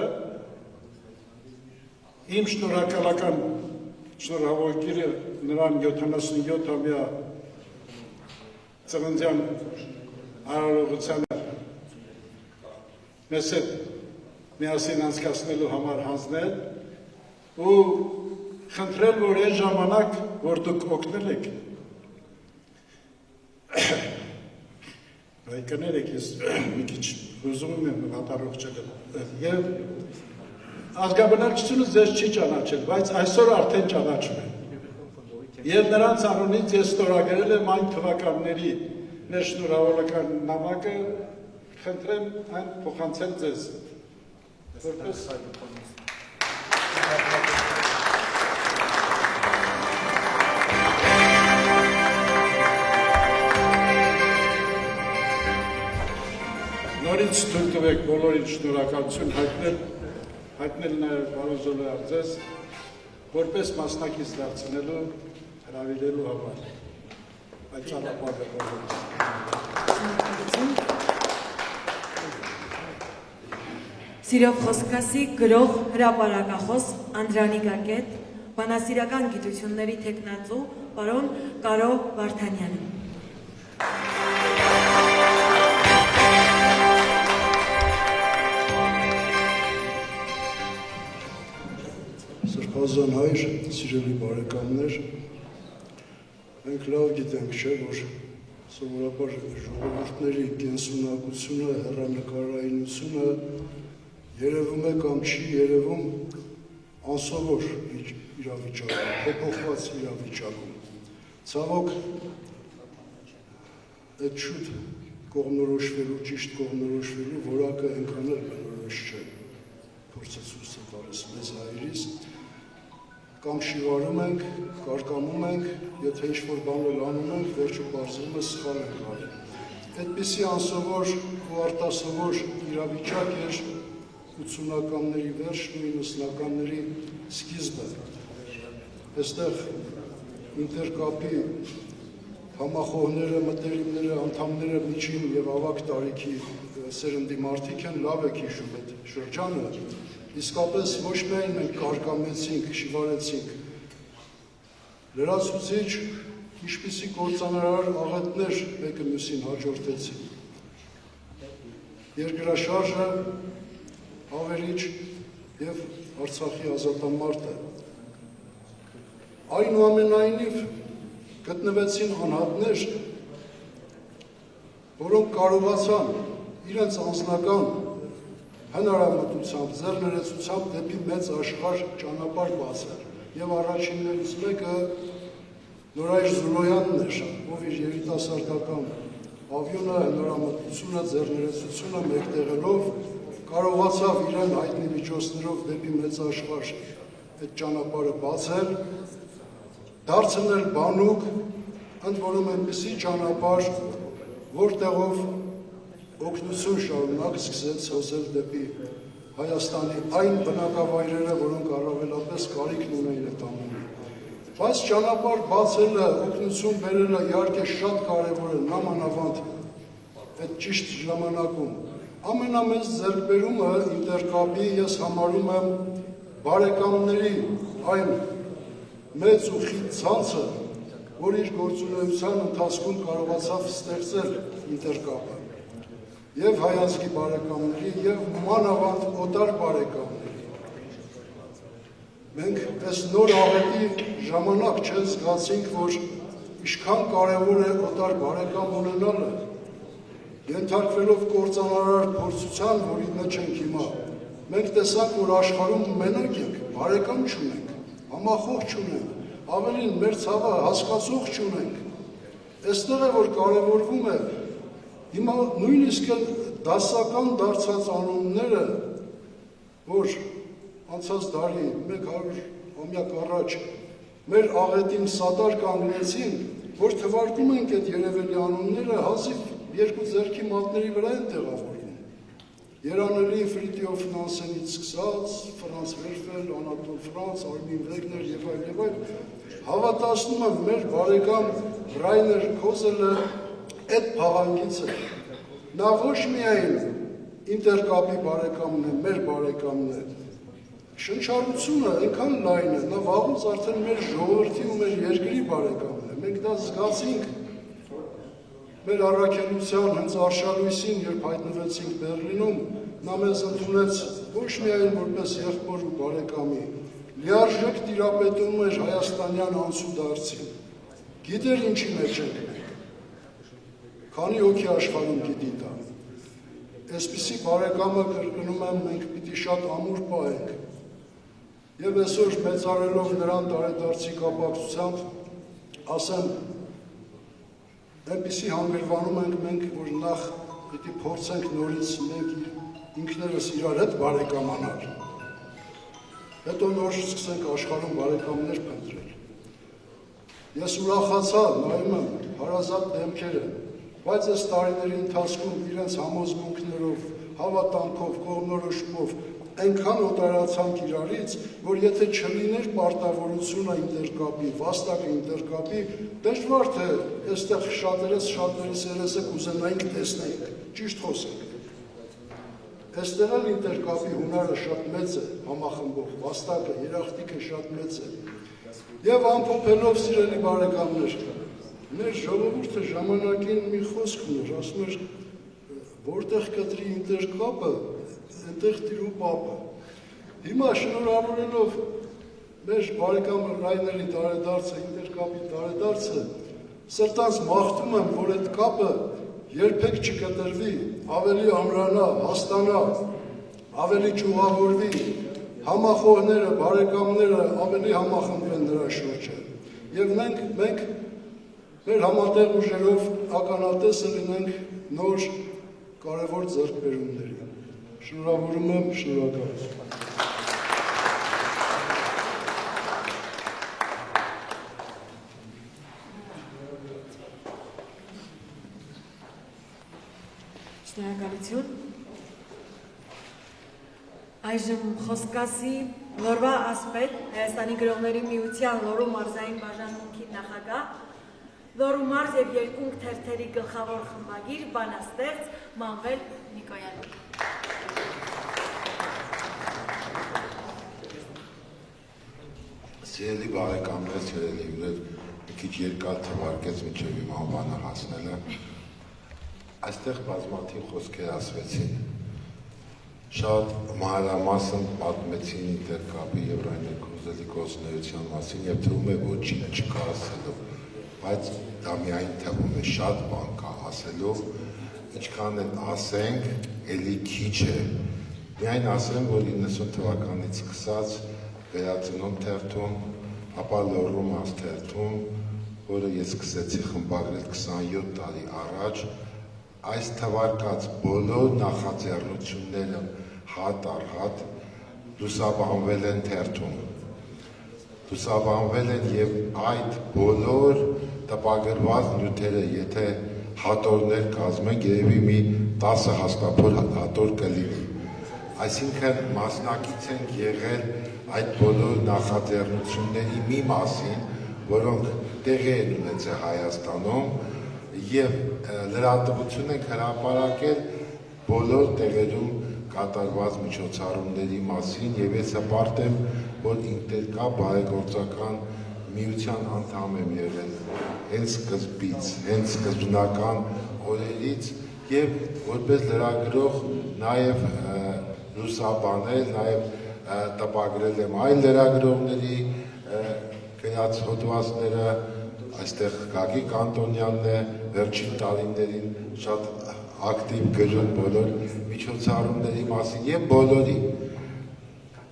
իմ շնորհակալական շնորհավորագիրը նրան 77-ամյա ծննդյան արարողությանը մեզ հետ միասին անցկացնելու համար հանձնել ու խնդրել, որ այն ժամանակ, որ դուք օգնել եք, կներեք, ես մի քիչ ուզում եմ վատառող չգնալ, և ազգաբնակչությունը ձեզ չի ճանաչել, բայց այսօր արդեն ճանաչում են, և նրանց անունից ես ստորագրել եմ այն թվականների մեր շնորհավորական նամակը, խնդրեմ այն փոխանցել ձեզ, որպես նորից թույլ տվեք բոլորին շնորհակալություն հայտնել նաև Վարոզովի ձեզ, որպես մասնակից դարձնելու հրավիրելու համար։ Այդ ճանապարհը բոլորիս։ Սիրով խոսքասի գրող հրապարակախոս Անդրանիկ Ակետ, բանասիրական գիտությունների թեկնածու պարոն Կարո Վարդանյանը։ Սրբազան հայր, սիրելի բարեկամներ, մենք լավ գիտենք, չէ, որ սովորաբար ժողովուրդների կենսունակությունը, հեռանկարայնությունը երևում է կամ չի երևում անսովոր իրավիճակում, փոփոխված իրավիճակում։ Ցավոք, այդ շուտ կողմնորոշվելու, ճիշտ կողմնորոշվելու որակը այնքան էլ բնորոշ չէ, փորձը ցույց է տալիս մեզ հայերիս, կամ շիվարում ենք, կարկամում ենք, եթե ինչ-որ բան էլ անում ենք, վերջը պարզվում է սխալ ենք արել։ Այդպիսի անսովոր ու արտասովոր իրավիճակ էր 80-ականների վերջն ու 90-ականների սկիզբը։ Այստեղ ինտերկապի համախոհները, մտերիմները, անդամները միջին եւ ավագ տարիքի սերնդի մարդիկ են, լավ եք հիշում այդ շրջանը, իսկապես ոչ միայն մենք կարկամեցինք, շիվարեցինք, լրացուցիչ, ինչպիսի կործանարար աղետներ մեկը մյուսին հաջորդեցին։ Երկրաշարժը, ավերիչ և Արցախի ազատամարտը։ Այնուամենայնիվ գտնվեցին անհատներ, որոնք կարողացան իրենց անձնական հնարամտությամբ, ձեռներեցությամբ դեպի մեծ աշխարհ ճանապարհ բացել։ Եվ առաջիններից մեկը Նորայր Զուրոյանն էր, ով իր երիտասարդական ավյունը, հնարամտությունը, ձեռներեցությունը մեկտեղելով կարողացավ իրեն հայտնի միջոցներով դեպի մեծ աշխարհ այդ ճանապարհը բացել, դարձնել բանուկ, ընդ որում այնպիսի ճանապարհ, որտեղով օգնություն շարունակ սկսեց հոսել դեպի Հայաստանի այն բնակավայրերը, որոնք առավելապես կարիքն ունեն այդ ամենը։ Բայց ճանապարհ բացելը, օգնություն բերելը իհարկե շատ կարևոր է, նամանավանդ այդ ճիշտ ժամանակում։ Ամենամեծ ձեռքբերումը ինտերկապի ես համարում եմ բարեկամների այն մեծ ու խիտ ցանցը, որ իր գործունեության ընթացքում կարողացավ ստեղծել ինտերկապը։ Եվ հայազգի բարեկամների, և մանավանդ օտար բարեկամների։ Մենք այս նոր աղետի ժամանակ զգացինք, որ ինչքան կարևոր է օտար բարեկամ ունենալը, ենթարկվելով կործանարար փորձության, որի մեջ ենք հիմա, մենք տեսանք, որ աշխարհում մենակ ենք, բարեկամ չունենք, համախոհ չունենք, ավելին մեր ցավը հասկացող չունենք։ Այստեղ է որ կարևորվում է հիմա նույնիսկ դասական դարձած անունները, որ անցած դարի 100 առաջ մեր աղետին սադար կանգնեցին, որ թվարկում ենք այդ երևելի անունները հազիվ երկու ձեռքի մատների վրա են տեղավորվում։ Երանելի Ֆրիտյոֆ Նանսենից սկսած, Ֆրանց Վերֆել, Անատոլ Ֆրանց, Արմին Վեգներ եւ այլ, հավատացնում եմ մեր բարեկամ Ռայներ Քոզելը այդ փաղանգից է։ Նա ոչ միայն ինտերկապի բարեկամն է, մեր բարեկամն է, շնչառությունը այնքան լայն է, նա վաղուց արդեն մեր ժողովրդի ու մեր երկրի բարեկամն է։ Մենք դա զգացինք մեր առաքելության հենց արշալույսին, երբ հայտնվեցինք Բեռլինում, նա մեզ ընդունեց ոչ միայն որպես եղբոր ու բարեկամի, լիարժեք տիրապետում էր հայաստանյան անցուդարձին։ Գիտեր ինչի մեջ ենք մենք, քանի հոգի աշխարհում գիտի դա։ Այսպիսի բարեկամը կրկնում եմ, մենք պիտի շատ ամուր պահենք։ Եվ այսօր մեծարելով նրան տարեդարձի կապակցությամբ ասեմ, այնպիսի հանգրվանում ենք մենք, որ նախ պիտի փորձենք նորից մենք ինքներս իրար հետ բարեկամանալ, հետո նոր սկսենք աշխարհում բարեկամներ փնտրել։ Ես ուրախացա, նայում եմ հարազատ դեմքերը, բայց այս տարիների ընթացքում իրենց համոզմունքներով, հավատանքով, կողմնորոշումով այնքան օտարացանք իրարից, որ եթե չլիներ պարտավորությունը ինտերկապի, վաստակը ինտերկապի, դժվար թե այստեղ շատերս երեսը կուզենայինք տեսնենք, ճիշտ խոսենք։ Այստեղ էլ ինտերկապի հունարը շատ մեծ է, համախմբող, վաստակը, երախտիկը շատ մեծ է։ Եվ ամփոփելով սիրելի բարեկամներ, մեր ժողովուրդը ժամանակին մի խոսք ուներ, ասում էր, որտեղ կտրի ինտերկապը, այնտեղ տիրու պապը։ Հիմա շնորհավորելով մեր բարեկամ Ռայների տարեդարձը, ինտերկապի տարեդարձը, սրտանց մաղթում եմ, որ այդ կապը երբեք չկտրվի, ավելի ամրանա, հաստանա, ավելի ճյուղավորվի, համախոհները, բարեկամները ավելի համախմբվեն նրա շուրջը։ Եվ մենք մեր համատեղ ուժերով ականատեսը լինենք նոր կարևոր ձեռքբերումների։ Շնորհավորում եմ, շնորհակալություն։ Շնորհակալություն։ Այժմ խոսքասի Լորվա Ասպետ, Հայաստանի գրողների միության Լոռու մարզային բաժանմունքի նախագահ, Լոռու մարզ եւ երկունք թերթերի գլխավոր խմբագիր, բանաստեղծ Մանվել Նիկոյանի։ Սիրելի բարեկամներ, սիրելի հյուրեր, մի քիչ երկար թվարկեց մինչև իմ անվանը հասնելը։ Այստեղ բազմաթիվ խոսքեր ասվեցին, շատ մանրամասն պատմեցին ինտերկապի եւ Ռայներ Քոզելի գործունեության մասին եւ թվում է ոչինչ չկա ասելու, բայց դա միայն թվում է, շատ բան կա ասելու, ինչքան էլ ասենք, էլի քիչ է։ Միայն ասեմ, որ 90 թվականից սկսած Վերածնունդ թերթում, ապա Լոռու մարզ թերթում, որը ես սկսեցի խմբագրել 27 տարի առաջ, այս թվարկած բոլոր նախաձեռնությունները հատ առ հատ լուսաբանվել են թերթում։ Լուսաբանվել են եւ այդ բոլոր տպագրված նյութերը, եթե հատորներ կազմենք, երևի մի 10 հաստափոր հատոր կլինի։ Այսինքն մասնակից ենք եղել այդ բոլոր նախաձեռնությունների մի մասին, որոնք տեղի են ունեցել Հայաստանում եւ լրատվություն ենք հրապարակել բոլոր տեղերում կատարված միջոցառումների մասին եւ ես հպարտ եմ, որ ինտերկապ բարեգործական միության անդամ եմ եղել հենց սկզբից, հենց սկզբնական օրերից եւ որպես լրագրող նաեւ լուսաբանել, նաեւ տպագրել եմ այլ լրագրողների գրած հոդվածները, այստեղ Գագիկ Անտոնյանն է վերջին տարիներին շատ ակտիվ գրում բոլոր միջոցառումների մասին եւ բոլորի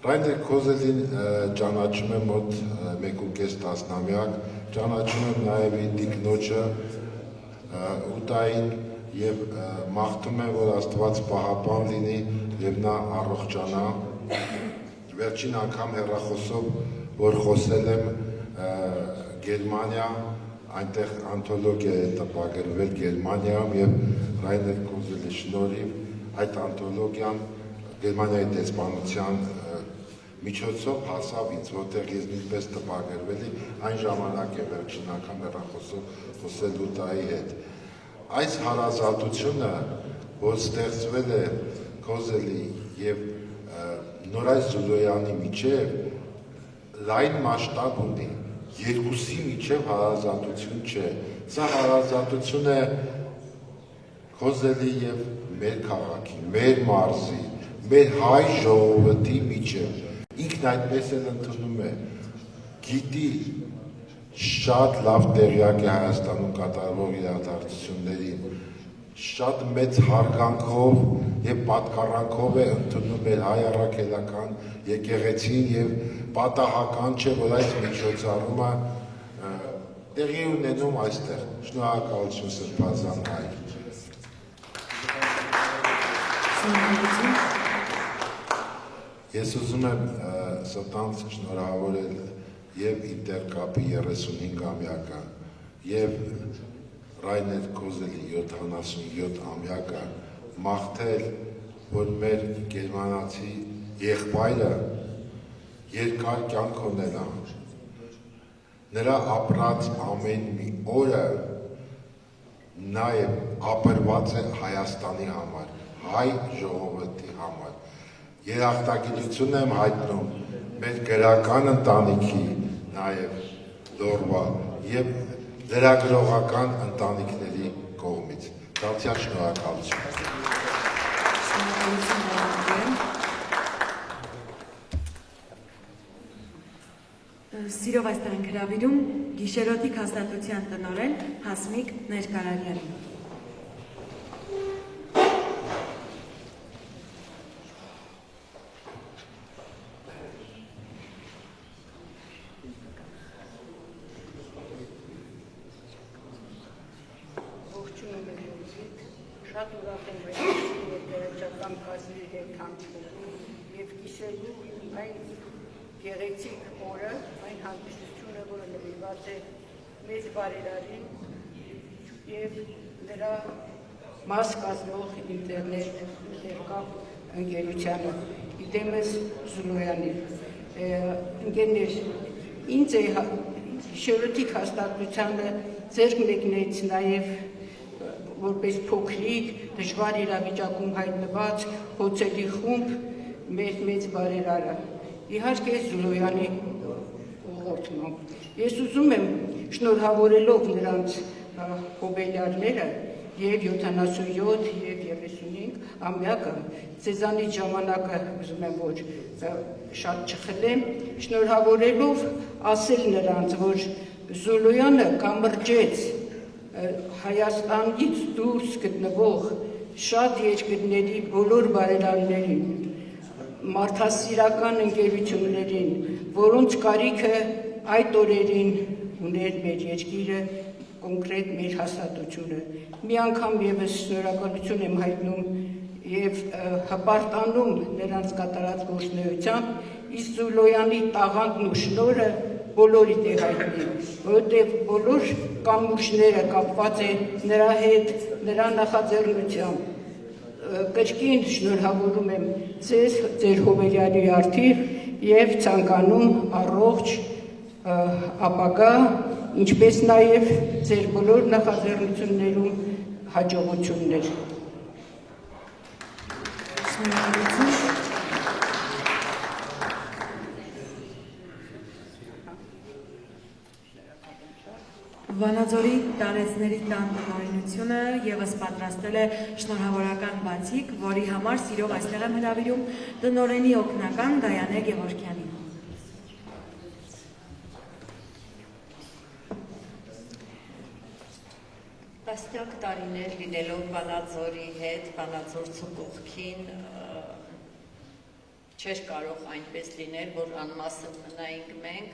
Ռայներ Քոզելին ճանաչում եմ մոտ 1.5 տասնամյակ, ճանաչում եմ նաև ինտիկնոջը ուտային և մաղթում եմ, որ Աստված պահապան լինի և նա առողջանա։ Վերջին անգամ հեռախոսով, որ խոսել եմ Գերմանիա, այնտեղ անթոլոգիա է տպագրվել Գերմանիայում և Ռայներ Քոզելի շնորհիվ այդ անթոլոգիան Գերմանիայի դեսպանության միջոցով հասավ ինձ, որտեղ ես նույնպես տպագրվելի, այն ժամանակ է վերջին անգամ հեռախոսով խոսել ուտայի հետ։ Այս հարազատությունը, որ ստեղծվել է Քոզելի և Նորայր Զուլոյանի միջև, լայն մասշտաբ ունի, երկուսի միջև հարազատություն չէ, սա հարազատություն է Քոզելի և մեր քաղաքի, մեր մարզի, մեր հայ ժողովրդի միջև, ինքն այդպես էլ ընդունում է, գիտի շատ լավ տեղյակ է Հայաստանում կատարվող իրադարձություններին, շատ մեծ հարգանքով և պատկառանքով է ընդունում մեր հայ առաքելական եկեղեցին և պատահական չէ, որ այս միջոցառումը տեղի ունենում այստեղ։ Շնորհակալություն Սրբազան հայր։ Ես ուզում եմ սրտանց շնորհավորել և Ինտերկապի 35-ամյակը և Ռայներ Քոզելի 77-ամյակը մաղթել, որ մեր գերմանացի եղբայրը երկար կյանք ունենա, նրա ապրած ամեն մի օրը նաև ապրված է Հայաստանի համար, հայ ժողովրդի համար։ Երախտագիտություն եմ հայտնում մեր գրական ընտանիքի նաև Լորվա և լրագրողական ընտանիքների կողմից։ Դարձյալ շնորհակալություն։ Սիրով այստեղ ենք հրավիրում գիշերօթիկ հաստատության տնօրեն Հասմիկ Ներկարարյանին։ Շատ ուրախ եմ վերջական կազմի հետ հանդիպում և կիսելու այն գեղեցիկ օրը, այն հանդիսությունը, որը նվիրված է մեծ բարերարին և նրա մաս կազմող ինտերնետ Ինտերկապ ընկերությանը, իդեմս Զուլոյանին։ Ընկերներ, ինձ է գիշերօթիկ հաստատությանը ձեռք մեկնեց նաև որպես փոքրիկ, դժվար իրավիճակում հայտնված հոցելի խումբ մեր մեծ բարերարը, իհարկե Զուլոյանի ուղղորդմամբ։ Ես ուզում եմ շնորհավորելով նրանց հոբելյարները և 77 և 35 ամյակը, ձեզանից ժամանակը ուզում եմ, որ շատ չխլեմ, շնորհավորելով ասել նրանց, որ Զուլոյանը կամրջեց Հայաստանից դուրս գտնվող շատ երկրների բոլոր բարերարներին, մարդասիրական ընկերություններին, որոնց կարիքը այդ օրերին ուներ մեր երկիրը, կոնկրետ մեր հաստատությունը։ Մի անգամ ևս շնորհակալություն եմ հայտնում և հպարտանում նրանց կատարած գործունեությամբ, իսկ Զուլոյանի տաղանդն ու շնորհը բոլորիդ է հայտնի, որովհետև բոլոր կամուրջները կապված են նրա հետ, նրա նախաձեռնությամբ։ Կրկին շնորհավորում եմ ձեզ, ձեր հոբելյարի արդիվ և ցանկանում առողջ ապագա, ինչպես նաև ձեր բոլոր նախաձեռնություններում հաջողություններ։ Վանաձորի տարեցների տան տնօրինությունը ևս պատրաստել է շնորհավորական բացիկ, որի համար սիրով այստեղ եմ հրավիրում տնօրենի օգնական Դայանե Գևորգյանին։ Տասնյակ տարիներ լինելով Վանաձորի հետ, Վանաձոր ցուցողքին չէր կարող այնպես լինել, որ անմասն մնայինք մենք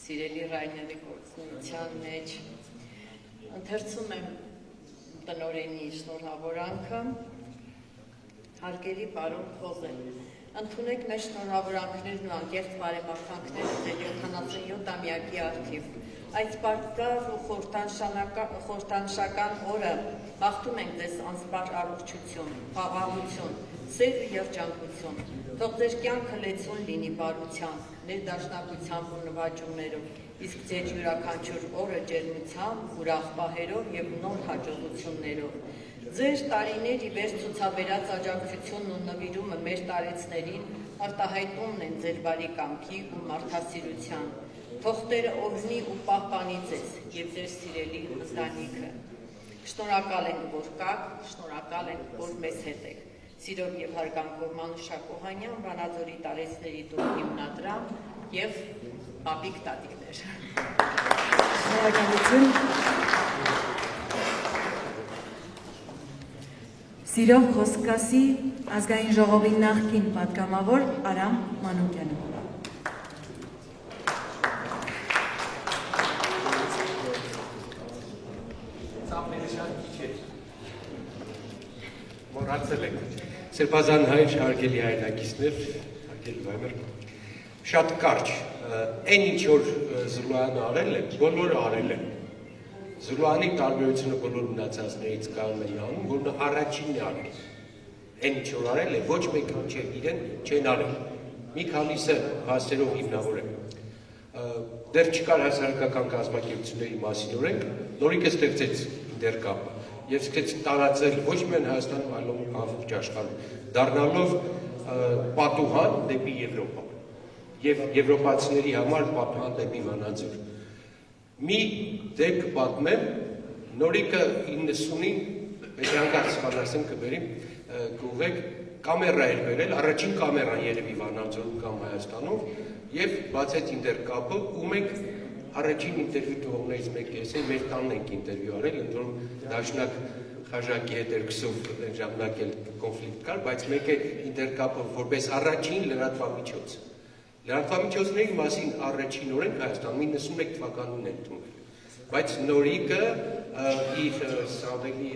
սիրելի Ռայների գործունեության մեջ։ Ընթերցում եմ տնօրենի շնորհավորանքը, հարգելի պարոն Խոզել, ընդունեք մեր շնորհավորանքներն ու անկեղծ բարեմաղթանքները ձեր 77-ամյակի առթիվ։ Այս բարձր ու խորհրդանշական օրը մաղթում ենք ձեզ անսպար առողջություն, խաղաղություն, սեր ու երջանկություն։ Թող ձեր կյանքը լեցուն լինի բարությամբ, ներդաշնակությամբ ու նվաճումներով, իսկ ձեր յուրաքանչյուր օրը ջերմությամբ, ուրախ պահերով և նոր հաջողություններով։ Ձեր տարիներ ի վեր ցուցաբերած աջակցությունն ու նվիրումը մեր տարեցներին արտահայտումն են ձեր բարի կամքի ու մարդասիրության։ Թող Տերը օրհնի ու պահպանի ձեզ և ձեր սիրելի ընտանիքը։ Շնորհակալ ենք, որ կաք, շնորհակալ ենք, որ մեզ հետ եք։ Սիրով և հարգանքով Մանուշակ Օհանյան, Վանաձորի տարեցների տուն հիմնադրամ և պապիկ տատիկներ։ Շնորհակալություն։ Սիրով խոսքասի ազգային ժողովի նախկին պատգամավոր Արամ Մանուկյանը։ Մոռացել եք։ Սրբազան հայր, հարգելի հայրենակիցներ, հարգելի վայրեր, շատ կարճ, այն ինչ որ Զուլյանը արել է, բոլորը արել են։ Զուլյանի տարբերությունը բոլոր մնացածներից կարող են անում, որ նա առաջինն է արել։ Այն ինչ որ արել է, ոչ մեկը մինչև իրեն չեն արել։ Մի քանիսը հասցերով հիմնավոր է։ Դեռ չկար հասարակական կազմակերպությունների մասին օրենք, նորիկը ստեղծեց ինտերկապը և սկսեց տարածել ոչ միայն Հայաստանում, այլ ամբողջ աշխարհում, դառնալով պատուհան դեպի Եվրոպա և եվրոպացիների համար պատուհան դեպի Վանաձոր։ Մի դեպք պատմեմ, նորիկը 90-ին, պետրանկարծ սպանասեմ կբերիմ, կուղեք, կամերա էր բերել, առաջին կամերան երևի Վանաձորում կամ Հայաստանում և բացեց ինտերկապը, ու մենք առաջին ինտերվյու տվողներից մեկը ես մեր տանն ենք ինտերվյու արել, ընդ որում դաշնակ Խաժակի հետ երկուսով ժամանակ էլ կոնֆլիկտ կար, բայց մեկ է ինտերկապը որպես առաջին լրատվամիջոց։ Լրատվամիջոցների մասին առաջին օրենք Հայաստանում 91 թվականին են ընդունվել, բայց նորիկը իր Սամվելի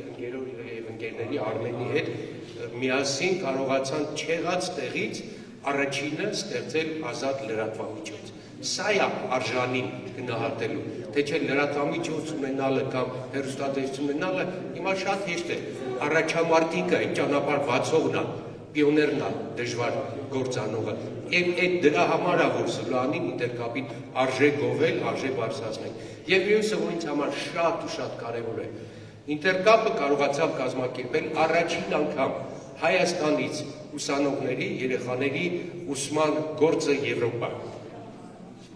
ընկերների Արմենի հետ միասին կարողացան չեղած տեղից առաջինը ստեղծել ազատ լրատվամիջոց։ Սա է արժանին գնահատելու, թե չէ լրատվամիջոց ունենալը կամ հեռուստատեսություն ունենալը հիմա շատ հեշտ է, առաջամարտիկը, այն ճանապարհ բացողն է, պիոներն է, դժվար գործանողը։ Եվ այդ դրա համար է, որ Զուլյանին ինտերկապին արժե գովել, արժե բարձրացնել։ Եվ մյուսը, որ ինձ համար շատ ու շատ կարևոր է, ինտերկապը կարողացավ կազմակերպել առաջին անգամ Հայաստանից ուսանողների, երեխաների ուսման գործը Եվրոպա։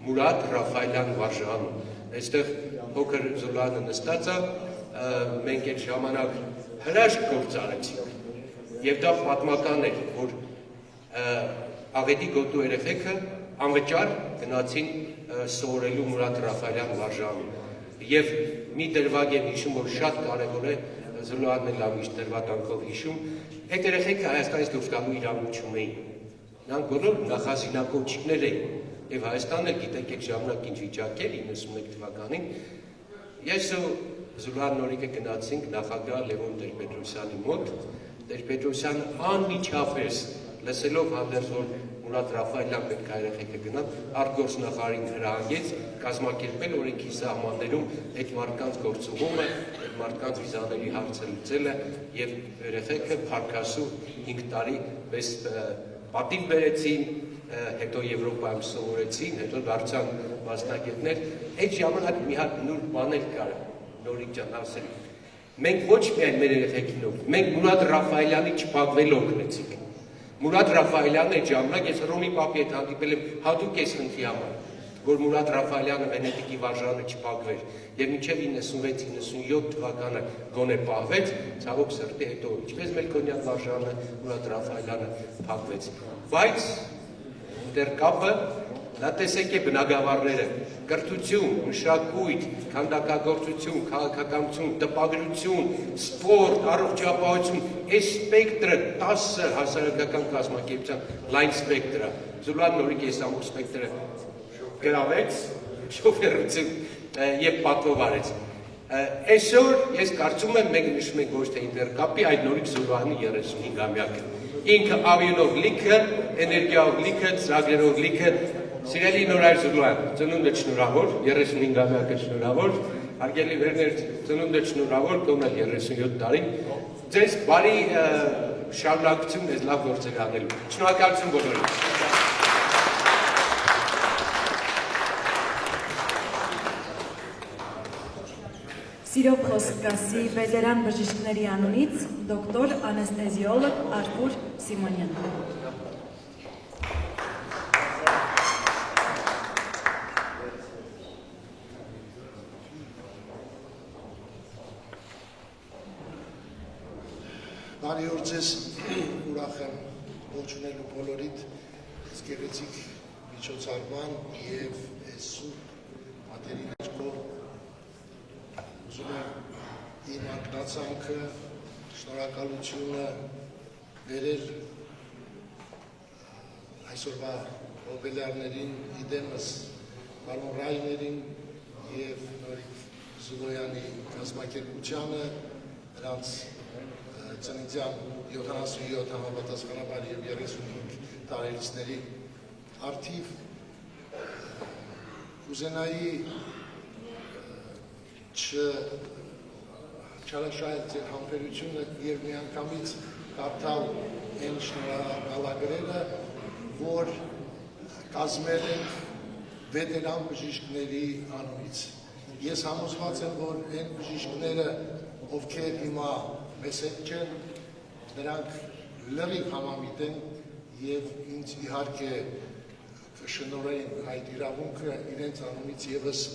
Մուրադ Ռաֆայելյան վարժանում, այստեղ փոքր Զուլյանը նստած է, մենք այդ ժամանակ հրաշք գործ արեցինք, և դա պատմական էր, որ աղետի գոտու երեխեքը անվճար գնացին սովորելու Մուրադ Ռաֆայելյան վարժանում, և մի դրվագ եմ հիշում, որ շատ կարևոր է, Զուլյանն էլ ամիշտ դրվատանքով հիշում, այդ երեխեքը Հայաստանից դուրս գալու իրավունք չունեին, նրանք բոլոր նախազինակոչիկներ էին, և Հայաստանն էլ գիտեք այդ ժամանակ ինչ վիճակ էր 91 թվականին, ես ու Զուլյան նորիկը գնացինք նախագահ Լևոն Տեր-Պետրոսյանի մոտ, Տեր-Պետրոսյանը անմիջապես լսելով հանդերձ, որ Մուրադ Ռաֆայելյան պետք է երեխեքը գնան, արտգործնախարարին հրահանգեց կազմակերպել օրենքի սահմաններում այդ մարդկանց գործուղումը, այդ մարդկանց վիզաների հարցը լուծելը և երեխեքը փառքասու 5 տարի պես պատիվ բերեցին, հետո Եվրոպայում սովորեցին, հետո դարձան մասնագետներ, այդ ժամանակ մի հատ նոր բան էլ կար, նորիկ ջան ասել, մենք ոչ միայն մեր երեխեքին օգնենք, մենք Մուրադ Ռաֆայելյանի չփակվել օգնեցինք։ Մուրադ Ռաֆայելյանը այդ ժամանակ ես Հռոմի պապի հետ հանդիպել եմ հատուկ այս խնդրի համար, որ Մուրադ Ռաֆայելյանը Վենետիկի վարժանը չփակվեր, և մինչև 96-97 թվականը գոնե պահվեց, ցավոք սրտի հետո ինչպես Մելքոնյան վարժանը, Մուրադ Ռաֆայելյանը փակվեց, բայց ինտերկապը Դա տեսեք է բնագավառները, կրթություն, մշակույթ, քանդակագործություն, քաղաքականություն, տպագրություն, սպորտ, առողջապահություն, այս սպեկտրը 10 հասարակական կազմակերպության լայն սպեկտրը, Զուլան նորիկ այս ամբողջ սպեկտրը գրավեց, շոֆերություն եւ պատվով արեց։ Այսօր ես կարծում եմ մենք նշում ենք ոչ թե ինտերկապի, այլ նորիկ Զուլանի 35-ամյակը։ Ինքը ավյունով լիքը, էներգիայով լիքը, ծրագրերով լիքը, սիրելի Նորայր Զուլան, ծնունդը շնորհավոր, 35-ամյակը շնորհավոր, հարգելի Վերներ, ծնունդը շնորհավոր, կողմել 37 տարի, ձեզ բարի շարունակություն ես լավ գործեր անելու։ Շնորհակալություն բոլորին։ Սիրով խոսք կասի վետերան բժիշկների անունից դոկտոր անեստեզիոլոգ Արթուր Սիմոնյան։ Բարի օր ձեզ, ուրախ եմ ողջունելու բոլորիդ գեղեցիկ միջոցառման եւ այս սուրբ մատերի ներքո ուզում եմ իմ ակնածանքը, շնորհակալությունը բերել այսօրվա հոբելյարներին, իդեմս պարոն Ռայներին եւ Նորիկ Զուլոյանի կազմակերպությանը, նրանց ծննդյան 77 համապատասխանաբար եւ 35 տարելիցների արդիվ կուզենայի չարաշահել ձեր համբերությունը եւ միանգամից կարդալ այն շնորհակալագրերը, որ կազմել են վետերան բժիշկների անունից։ Ես համոզված եմ, որ այն բժիշկները, ովքեր հիմա մեզ հետ չեն, նրանք լրիվ համամիտ են եւ ինձ իհարկե կշնորհեին այդ իրավունքը իրենց անունից եւս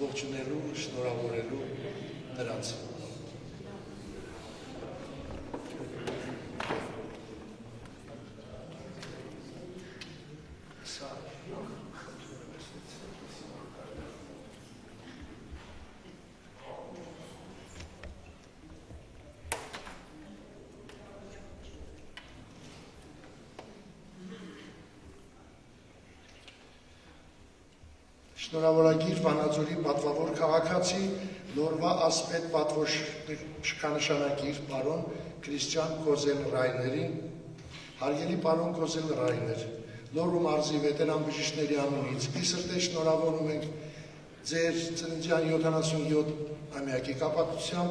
ողջունելու, շնորհավորելու նրանց։ Շնորհավորագիր Վանաձորի պատվավոր քաղաքացի, Լորվա ասպետ պատվոշքանշանակիր պարոն Քրիստիան Կոզել Ռայներին, հարգելի պարոն Կոզել Ռայներ, Լոռու մարզի վետերան բժիշկների անունից ի սրտե շնորհավորում ենք ձեր ծննդյան 77-ամյակի կապակցությամբ,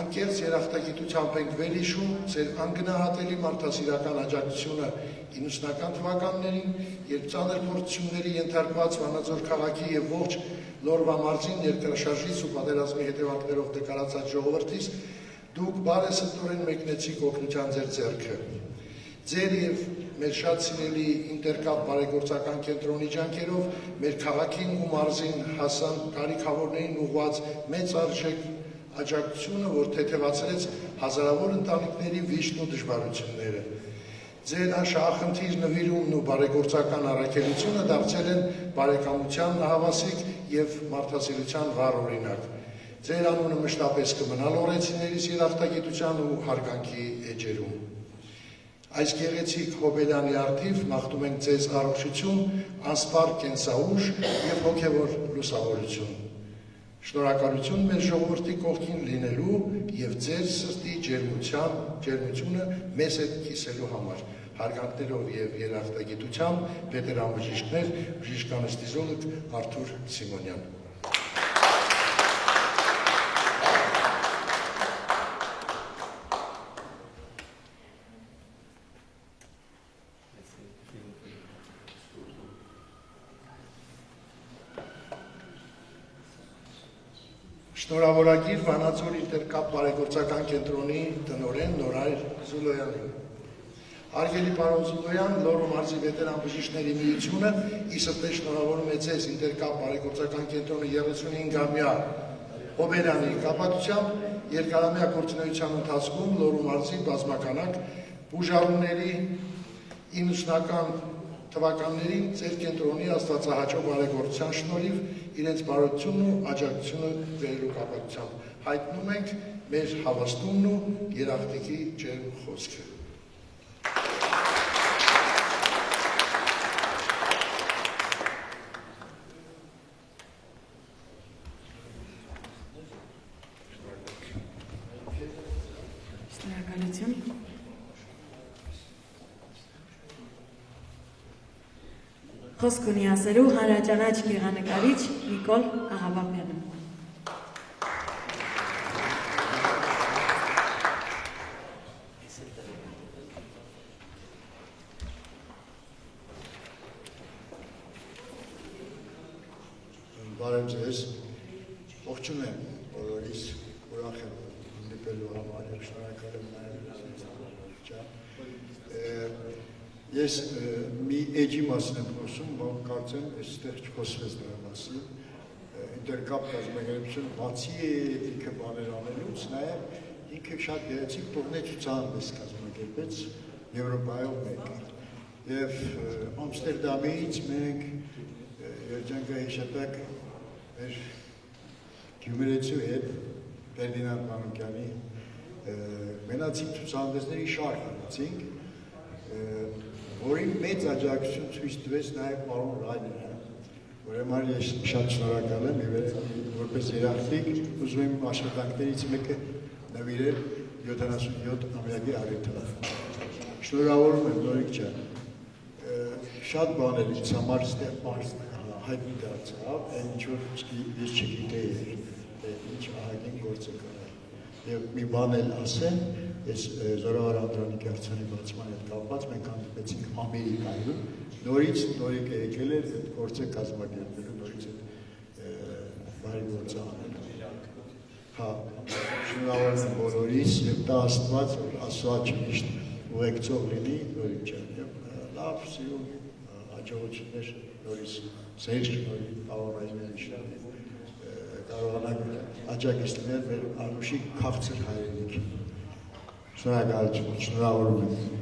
անկեղծ երախտագիտությամբ ենք վերհիշում ձեր անգնահատելի մարդասիրական աջակցությունը 90-ական թվականներին, երբ ծանր փորձությունների ենթարկված Վանաձոր քաղաքի եւ ողջ Լոռվա մարզին երկրաշարժից ու պատերազմի հետևանքներով դկարացած ժողովրդից դուք բարեսրտորեն մեկնեցիք օգնության ձեր ձեռքը։ Ձեր եւ մեր շատ սիրելի ինտերկապ բարեգործական կենտրոնի ջանքերով մեր քաղաքին ու մարզին հասան կարիքավորներին ուղղված մեծ արժեք աջակցությունը, որ թեթևացրեց հազարավոր ընտանիքների վիշտն ու դժվարությունները։ Ձեր անշահախնդիր նվիրումն ու բարեգործական առաքելությունը դարձել են բարեկամության հավասիկ եւ մարդասիրության վառ օրինակ։ Ձեր անունը մշտապես կմնա լոռեցիներիս երախտագիտության ու հարգանքի էջերում։ Այս գեղեցիկ հոբելյանի արդիվ մաղթում ենք ձեզ առողջություն, անսպառ կենսաուժ եւ հոգեվոր լուսավորություն։ Շնորհակալություն մեր ժողովրդի կողքին լինելու եւ ձեր սրտի ջերմությունը մեզ հետ կիսելու համար։ Հարգանքներով եւ երախտագիտությամբ վետերան բժիշկներ, բժիշկանեստեզիոլոգ Արթուր Սիմոնյան։ Շնորհավորագիր Վանաձոր ինտերկապ բարեգործական կենտրոնի տնօրեն Նորայր Զուլոյանին։ Հարգելի պարոն Զուլոյան, Լոռու մարզի վետերան բժիշկների միությունը ի սրտե շնորհավորում է ձեզ ինտերկապ բարեգործական կենտրոնի 35-ամյա հոբելյանի կապակցությամբ երկարամյա գործունեության ընթացքում Լոռու մարզի բազմականակ բուժառուների 90-ական թվականներին ձեր կենտրոնի աստվածահաճո բարեգործության շնորհիվ իրենց բարօրությունն ու աջակցությունը բերելու կապակցությամբ հայտնում ենք մեր հավաստումն ու երախտիկի ջերմ խոսքը։ Շնորհակալություն։ Խոսք ունի ասելու հանրաճանաչ գեղանկարիչ Նիկոլ Աղաբաբյանը։ Բարև ձեզ, ողջուն եմ բոլորիս, ուրախ եմ դիպելու համար և շնորհակալ եմ նաև Ես մի էջի մասին եմ խոսում, որ կարծեմ այստեղ չխոսվեց դրա մասին, ինտերկապ կազմակերպություն բացի ինքը բաներ անելուց, նաև ինքը շատ գեղեցիկ տողնե ցուցահանդես կազմակերպեց Եվրոպայով մեկ։ Եվ Ամստերդամից մենք երջանկահիշատակ մեր գյումրեցու հետ Ֆերդինանդ Մանուկյանի մենացիկ ցուցահանդեսների շարք անեցինք, որին մեծ աջակցություն ցույց տվեց նաև պարոն Ռայները, ուրեմն ես շատ շնորհակալ եմ եւ որպես երախտիկ ուզում եմ աշխատանքներից մեկը նվիրել 77-ամյակի առիթով։ Շնորհավորում եմ Նորիկ ջան։ Շատ բաներ ինձ համար ստեղ հայտնի դարձավ, այն ինչ որ ես չգիտեի, ինչ ահագին գործ է կարել։ Եվ մի բան էլ ասեմ, ես Զորավար Անդրանիկի արձանի բացման հետ կապված մենք հանդիպեցինք Ամերիկայում, նորից Նորիկը եկել էր այդ գործը կազմակերպելու, նորից այդ բարի գործը անելու։ Հա, շնորհավորում եմ բոլորիս եւ տա Աստված, որ Աստված միշտ ուղեկցող լինի Նորիկ ջան եւ լավ սիրուն հաջողություններ նորից Սերժ նորից Պավլովիչի շնորհիվ կարողանանք աջակից լինել մեր Արուշի քաղցր հայրենիքին։ Շնորհակալություն, շնորհավորում եմ։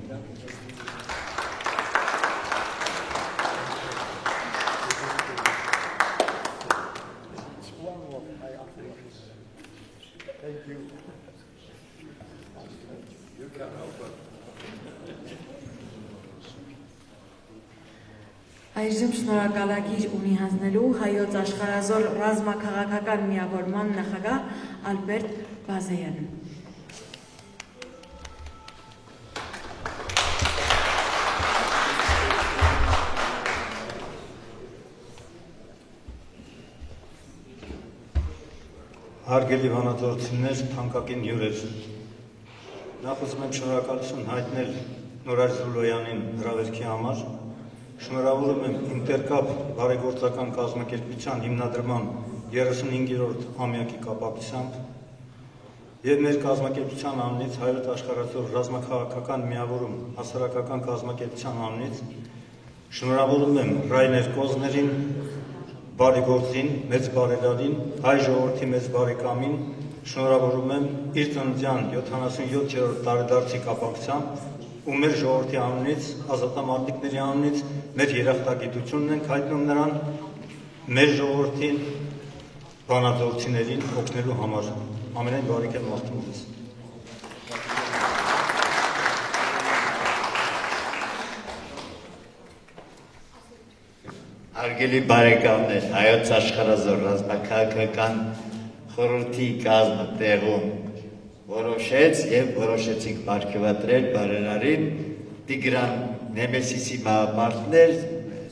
Այժմ շնորհակալագիր ունի հանձնելու հայոց աշխարհազոր ռազմաքաղաքական միավորման նախագահ Ալբերտ Բազեյանը։ Հարգելի վանաձորություններ, թանկագին հյուրեր, նախ ուզում եմ շնորհակալություն հայտնել Նորայր Զուլոյանին հրավերքի համար, շնորհավորում եմ Ինտերկապ բարեգործական կազմակերպության հիմնադրման 35-րդ ամյակի կապակցությամբ եւ մեր կազմակերպության անունից հայոց աշխարհազոր ռազմաքաղաքական միավորում հասարակական կազմակերպության անունից շնորհավորում եմ Ռայներ Կոզներին, բարի գործին, մեծ բարերարին, հայ ժողովրդի մեծ բարեկամին, շնորհավորում եմ իր ծննդյան 77-րդ տարեդարձի կապակցությամբ ու մեր ժողովրդի անունից, ազատամարտիկների անունից մեր երախտագիտությունն ենք հայտնում նրան, մեր ժողովրդին, բանաձորցիներին օգնելու համար։ Ամենայն բարիք եմ մաղթում ձեզ։ Հարգելի բարեկամներ, հայոց աշխարհազոր ռազմաքաղաքական խորհրդի կազմը տեղում որոշեց եւ որոշեցինք պարգևատրել բարերարին Տիգրան Նեմեսիսի մահապարտներ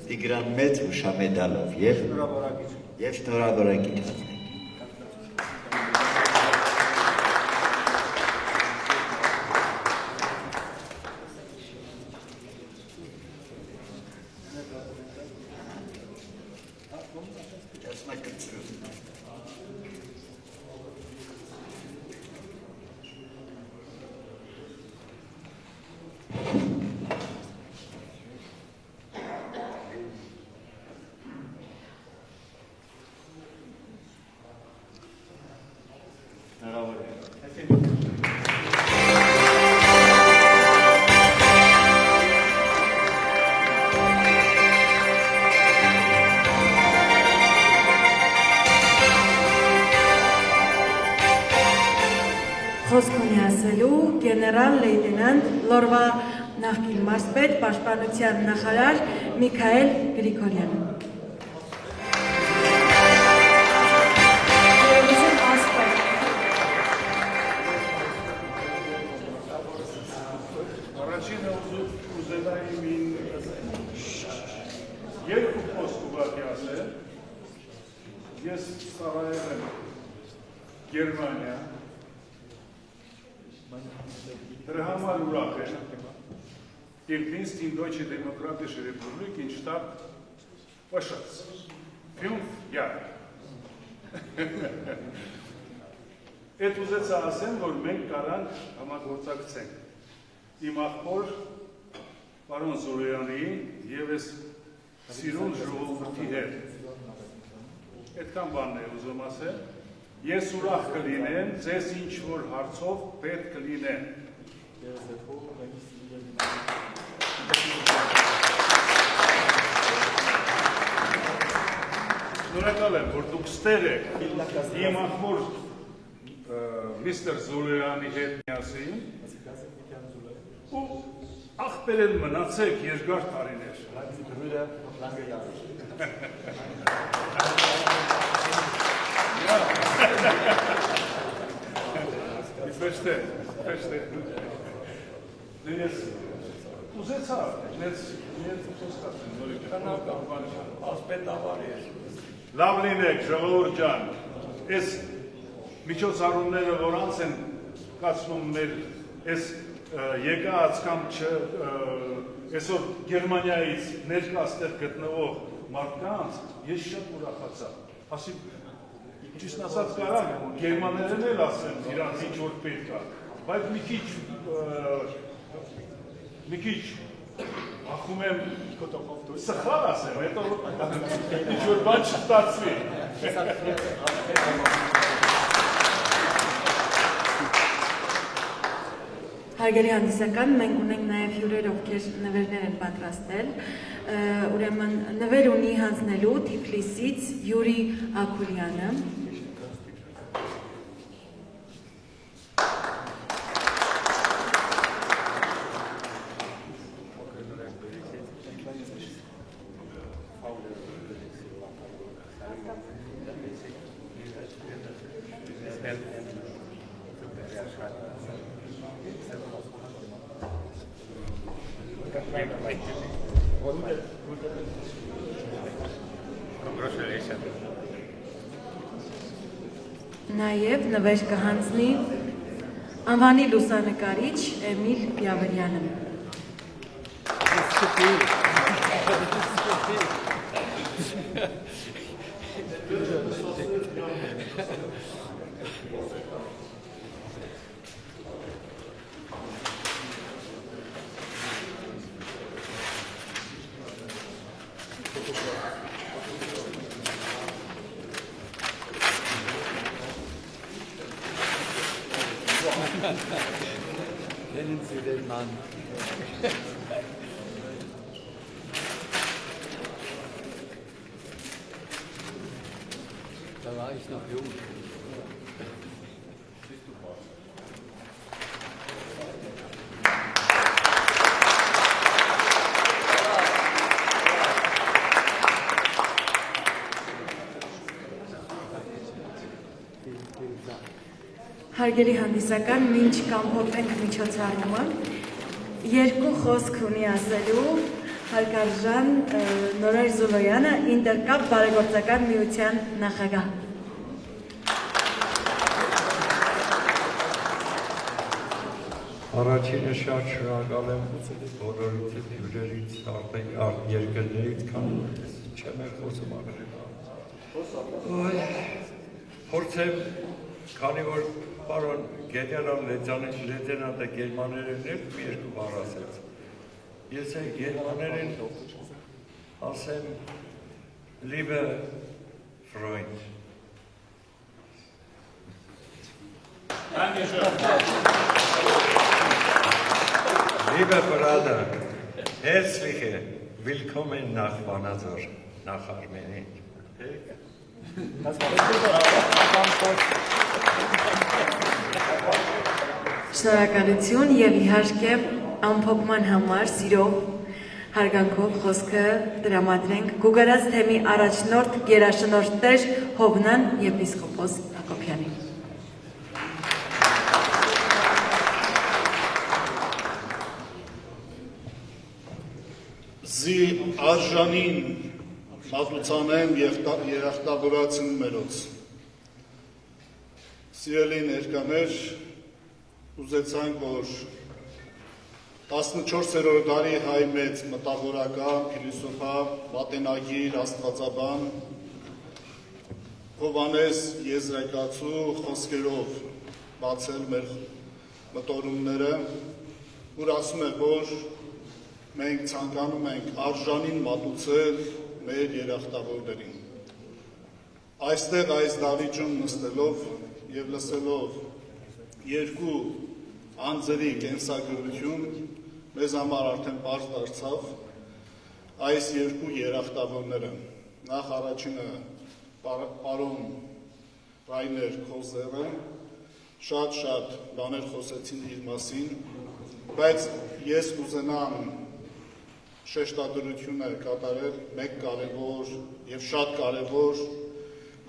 Տիգրան մեծ հուշամեդալով եւ շնորհավորագիր։ խոսք ունի ասելու գեներալ լեյտենանտ լորվա նախկին մարզպետ պաշտպանության նախարար Միքայել Գրիգորյանը։ Առաջինը ուզենայի մի երկու խոսք ուղղակի ասել։ Ես ծառայել եմ Գերմանիա, դրա համար ուրախ եմ։ Im Dienst in Deutsche Demokratische Republik in Stadt Oschatz. 5 Jahre. Այդ ուզեցա ասեմ, որ մենք կարանք համագործակցենք իմ ախպոր պարոն Զորոյանի և ես սիրուն ժողովրդի հետ։ Այդքան բանն է ուզում ասել, ես ուրախ կլինեմ, ձեզ ինչ-որ հարցով պետք կլինեմ։ Շնորհակալ եմ, որ դուք ստեղ եք իմ ախպոր Միստր Զոլոյանի հետ միասին ու ախպերել մնացեք երկար տարիներ։ Ես ուզեցա, ես խոսքացեմ, լավ լինեք, ժողովուրդ ջան, ես միջոցառումները որանց են կացնում մեր ես եկած կամ այսօր Գերմանիայից ներկայստեղ գտնվող մարդկանց ես շատ ուրախացա։ Ասի ճիշտ ասած կարամ գերմաներեն էլ ասեմ իրանց ինչ որ պետք է, բայց մի քիչ ախում եմ սխալ ասեմ, հետո ինչ որ բան չստացվի։ Հարգելի հանդիսական, մենք ունենք նաև հյուրեր, ովքեր նվերներ են պատրաստել, ուրեմն նվեր ունի հանձնելու Թիֆլիսից Յուրի Աքուլյանը։ Նաև նվեր կհանձնի անվանի լուսանկարիչ Էմիլ Պյավերյանը։ Kennen Sie den Mann? Da war ich noch jung. Հարգելի հանդիսական, մինչ կամփոփենք միջոցառումը, երկու խոսք ունի ասելու հարգարժան Նորայր Զոլոյանը, Ինտերկապ բարեգործական միության նախագահ։ Առաջինը շատ շնորհակալ եմ բոլորիդ հյուրերից, երկրներից, քան չեմ խոսում ավելի։ Փորձեմ, քանի որ պարոն գեներալ լեյտենանտը գերմաներեն էր ու երկու բառ ասեց։ Ես է գերմաներեն ասեմ Liebe Freund։ Liebe Brüder, herzliche Willkommen nach Vanadzor, nach Armenien. Das war Շնորհակալություն եւ իհարկե ամփոփման համար սիրով հարգանքով խոսքը տրամադրենք Գուգարած թեմի առաջնորդ գերաշնորհ Տեր Հովնան եպիսկոպոս Հակոբյանին։ Զի արժանին մատուցանեմ երախտավորացն մերոց։ Սիրելի ներկաներ, ուզեցանք, որ 14-րդ դարի հայ մեծ մտավորական, փիլիսոփա, պատենագիր, աստվածաբան Հովհաննես Եզրայկացու խոսքերով բացել մեր մտորումները, որ ասում է, որ մենք ցանկանում ենք արժանին մատուցել մեր երախտավորներին։ Այստեղ այս դահլիճում նստելով եւ լսելով երկու անձերի կենսագրություն մեզ համար արդեն պարզ դարձավ այս երկու երախտավորները։ Նախ առաջինը պարոն Ռայներ Քոզերը շատ բաներ խոսեցին իր մասին, բայց ես կուզենամ շեշտադրությունը կատարել մեկ կարևոր եւ շատ կարևոր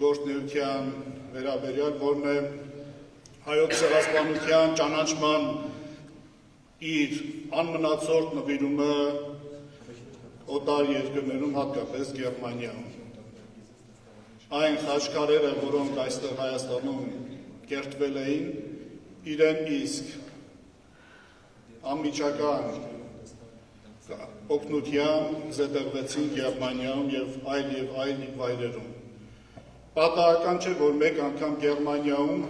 գործունեության վերաբերյալ, որն է հայոց ցեղասպանության ճանաչման իր անմնացորդ նվիրումը օտար երկրներում, հատկապես Գերմանիայում։ Այն խաչքարերը, որոնք այստեղ Հայաստանում կերտվել էին, իրեն իսկ անմիջական օգնությամբ զետեղվեցին Գերմանիայում եւ այլ վայրերում։ Պատահական չէ, որ մեկ անգամ Գերմանիայում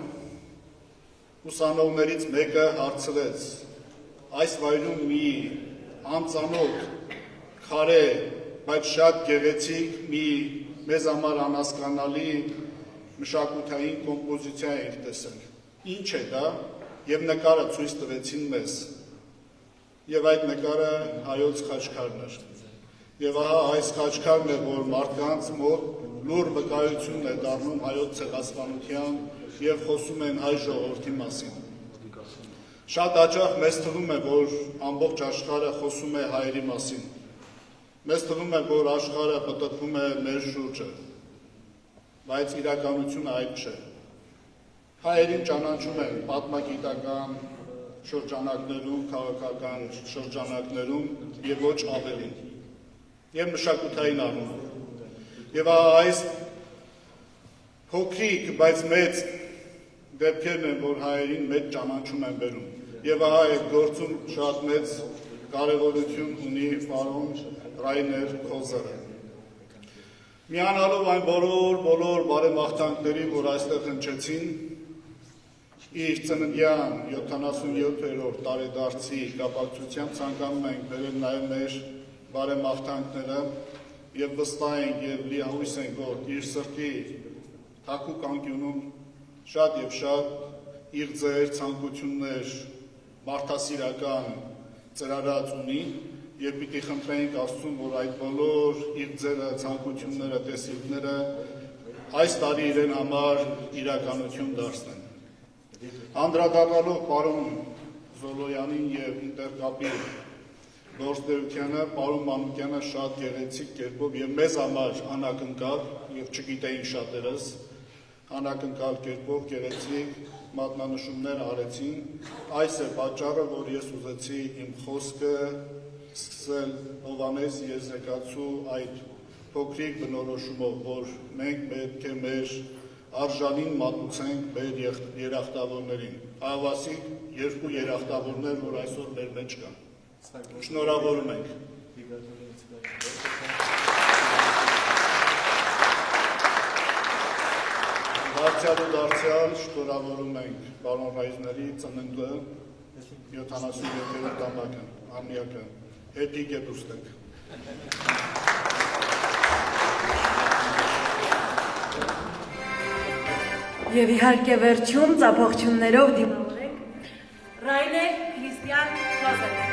ուսանողներից մեկը հարցրեց այս վայրում մի անծանոթ քարե, բայց շատ գեղեցիկ մի մեզ համար անհասկանալի մշակութային կոմպոզիցիա ենք տեսել։ Ինչ է դա, եւ նկարը ցույց տվեցին մեզ։ Եվ այդ նկարը հայոց խաչքարն էր։ Եվ ահա այս խաչքարն է, որ մարդկանց մոտ լուր վկայություն է դառնում հայոց ցեղասպանության եւ խոսում են հայ ժողովրդի մասին։ Շատ հաճախ մեզ թվում է, որ ամբողջ աշխարհը խոսում է հայերի մասին։ Մեզ թվում է, որ աշխարհը պտտվում է մեր շուրջը, բայց իրականությունը այդ չէ։ Հայերին ճանաչում են պատմագիտական շրջանակներում, քաղաքական շրջանակներում եւ ոչ ավելին, եւ մշակութային առումով։ Եվ այս փոքրիկ, բայց մեծ դեպքերն են, որ հայերին մեծ ճանաչում են բերում։ Եվ այդ գործում շատ մեծ կարևորություն ունի պարոն Ռայներ Քոզերը։ Միանալով այն բոլոր բարեմաղթանքներին, որ այստեղ հնչեցին, իր ծննդյան 77-րդ տարեդարձի կապակցությամբ ցանկանում ենք բերել նաև մեր բարեմաղթանքները եւ վստահ ենք եւ լիահույս ենք, որ իր սրտի թակուկ անկյունում շատ եւ շատ իր ձեր ցանկություններ մարդասիրական ծրարած ունի եւ պիտի խնդրենք Աստծուն, որ այդ բոլոր իր ձերը ցանկությունները, տեսիլքները այս տարի իրեն համար իրականություն դարձնեն։ Անդրադառնալով պարոն Զոլոյանին եւ Ինտերկապի գործունեությանը, պարոն Մանուկյանը շատ գեղեցիկ կերպով եւ մեզ համար անակնկալ եւ չգիտեին շատերս անակնկալ կերպով գեղեցիկ մատնանշումներ արեցին։ Այս է պատճառը, որ ես ուզեցի իմ խոսքը սկսել Հովհաննես Եզրայկացու այդ փոքրիկ բնորոշումով, որ մենք պետք է մեր արժանին մատուցենք մեր երախտավորներին։ Ահավասիկ երկու երախտավորներ, որ այսօր մեր մեջ կան։ Շնորհավորում ենք։ Դարձյալ շնորհավորում ենք պարոն Ռայզների ծննդը 77-րդ ամյակը։ Հետի գետուստենք։ Եվ իհարկե վերջում ծափողջուններով դիմավորենք Ռայներ Քրիստիան Քոզերը։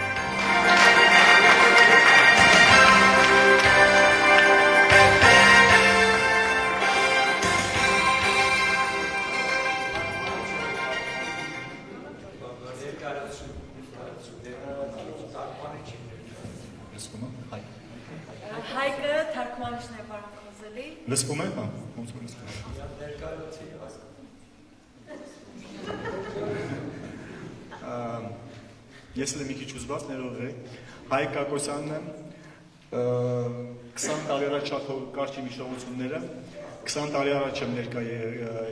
Հայկը թարգմանիչն է պարոն Խոզելի։ Լսվում է, հա, ոնց որ լսվում է։ Ես էլ մի քիչ ուզված ներողեք, Հայկ Կակոսյանն եմ, 20 տարի առաջ կարճի միջնորդությունները, 20 տարի առաջ եմ ներկա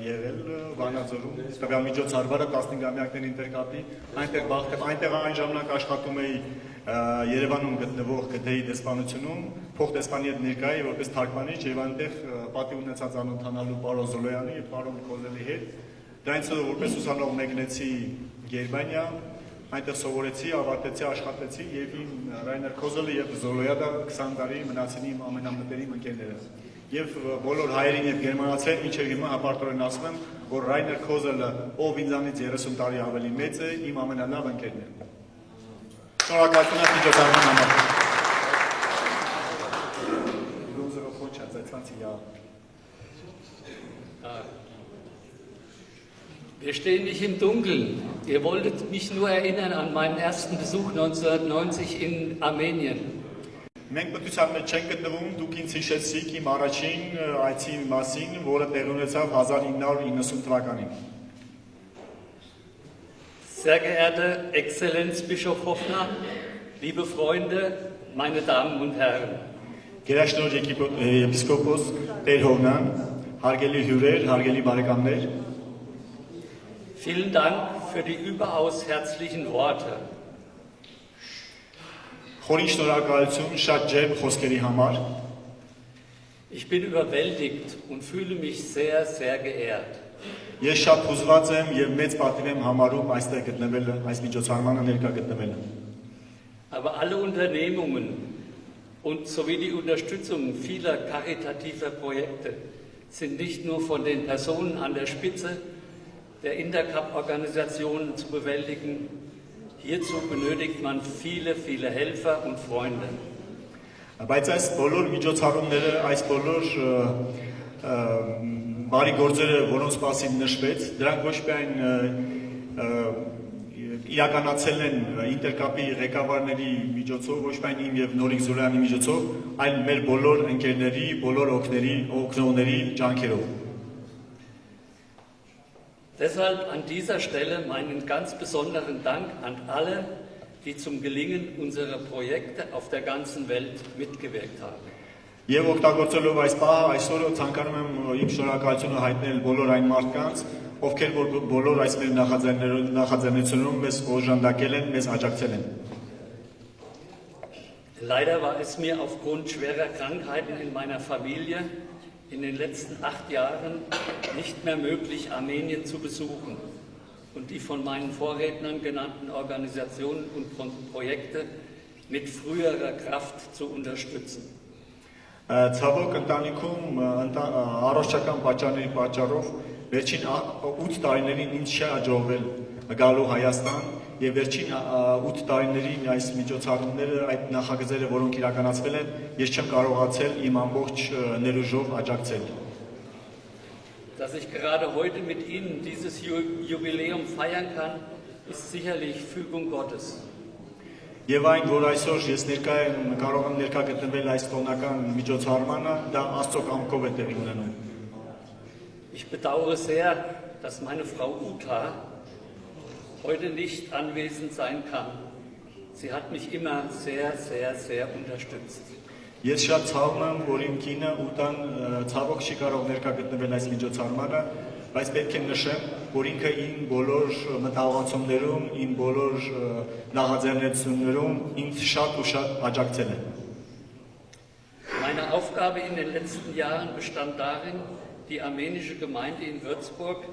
եղել Վանաձորում, տվյալ միջոցառվարը 15-ամյակների ինտերկապի, այնտեղ այն ժամանակ աշխատում էի Երևանում գտնվող ԿԴ-ի դեսպանությունում, փոխդեսպանի հետ ներկա էի որպես թարգմանիչ եւ այնտեղ պատիվ ունեցած անընդհանալու պարոն Զոլոյանի եւ պարոն Խոզելի հետ, դրանից հետո որպես ուսանող մեկնեցի Գերմանիա, այնտեղ սովորեցի, ավարտեցի, աշխատեցի եւ իմ Ռայներ Խոզելը եւ Զոլոյադը 20 տարի մնացին իմ ամենամտերիմ ընկերները։ Եվ բոլոր հայերին եւ գերմանացիներին մինչեւ հիմա հապարտորեն ասում եմ, որ Ռայներ Խոզելը, ով ինձանից 30 տարի ավելի մեծ է, իմ ամենալավ ընկերն է։ Շնորհակալություն միջոցառման համար։ Wir stehen nicht im Dunkeln. Ihr wolltet mich nur erinnern an meinen ersten Besuch 1990 in Armenien. Մենք պետության մեջ չենք գտնվում, դուք ինձ հիշեցիք իմ առաջին այցի մասին, որը տեղի ունեցավ 1990 թվականին։ Sehr geehrte Exzellenz Bischof Hoffner, liebe Freunde, meine Damen und Herren. Գերաշնորհ եպիսկոպոս Տեր Հովնան, հարգելի հյուրեր, հարգելի բարեկամներ։ Vielen Dank für die überaus herzlichen Worte. Խորին շնորհակալություն շատ ջերմ խոսքերի համար։ Ich bin überwältigt und fühle mich sehr, sehr geehrt. Ես շատ հուզված եմ եւ մեծ պատիվ եմ համարում այստեղ գտնվելը, այս միջոցառմանը ներկա գտնվելը։ Aber alle Unternehmungen und sowie die Unterstützung vieler karitativer Projekte sind nicht nur von den Personen an der Spitze der Intercup-Organisationen zu bewältigen. Hierzu benötigt man viele, viele Helfer und Freunde. Բայց այս բոլոր միջոցառումները, այս բոլոր բարի գործերը, որոնց մասին նշվեց, դրանք ոչ միայն իրականացել են ինտերկապի ղեկավարների միջոցով, ոչ միայն իմ եւ Նորիկ Զոլյանի միջոցով, այլ մեր բոլոր ընկերների, բոլոր օգնողների ջանքերով։ Deshalb an dieser Stelle meinen ganz besonderen Dank an alle, die zum Gelingen unserer Projekte auf der ganzen Welt mitgewirkt haben. Եվ օգտագործելով այս պահը այսօր ցանկանում եմ իմ շնորհակալությունը հայտնել բոլոր այն մարդկանց, ովքեր բոլոր այս մեր նախաձեռնությունում մեզ օժանդակել են, մեզ աջակցել են։ Leider war es mir aufgrund schwerer Krankheiten in meiner Familie in den letzten 8 Jahren nicht mehr möglich, Armenien zu besuchen und die von meinen Vorrednern genannten Organisationen und Projekte mit früherer Kraft zu unterstützen. Ցավոք ընտանիքում առողջական պատճառների պատճառով վերջին 8 տարիներին ինձ չի հաջողվել գալու Հայաստան եւ վերջին 8 տարիներին այս միջոցառումները, այդ նախագծերը, որոնք իրականացվել են, ես չեմ կարողացել իմ ամբողջ ներուժով աջակցել։ Dass ich gerade heute mit Ihnen dieses Jubiläum feiern kann, ist sicherlich Fügung Gottes. Եվ այն, որ այսօր ես կարող եմ ներկա գտնվել այս տոնական միջոցառմանը, դա Աստծո կամքով է տեղի ունենում։ Ich bedauere sehr, dass meine Frau Uta heute nicht anwesend sein kann. Sie hat mich immer sehr, sehr, sehr unterstützt. Ես շատ ցավում եմ, որ իմ կինը Ուտան ցավոք չի կարող ներկա գտնվել այս միջոցառմանը, բայց պետք է նշեմ, որ ինքը իմ բոլոր մտահոգություններում, իմ բոլոր նախաձեռնություններում ինձ շատ ու շատ աջակցել է։ Meine Aufgabe in den letzten Jahren bestand darin, die armenische Gemeinde in Würzburg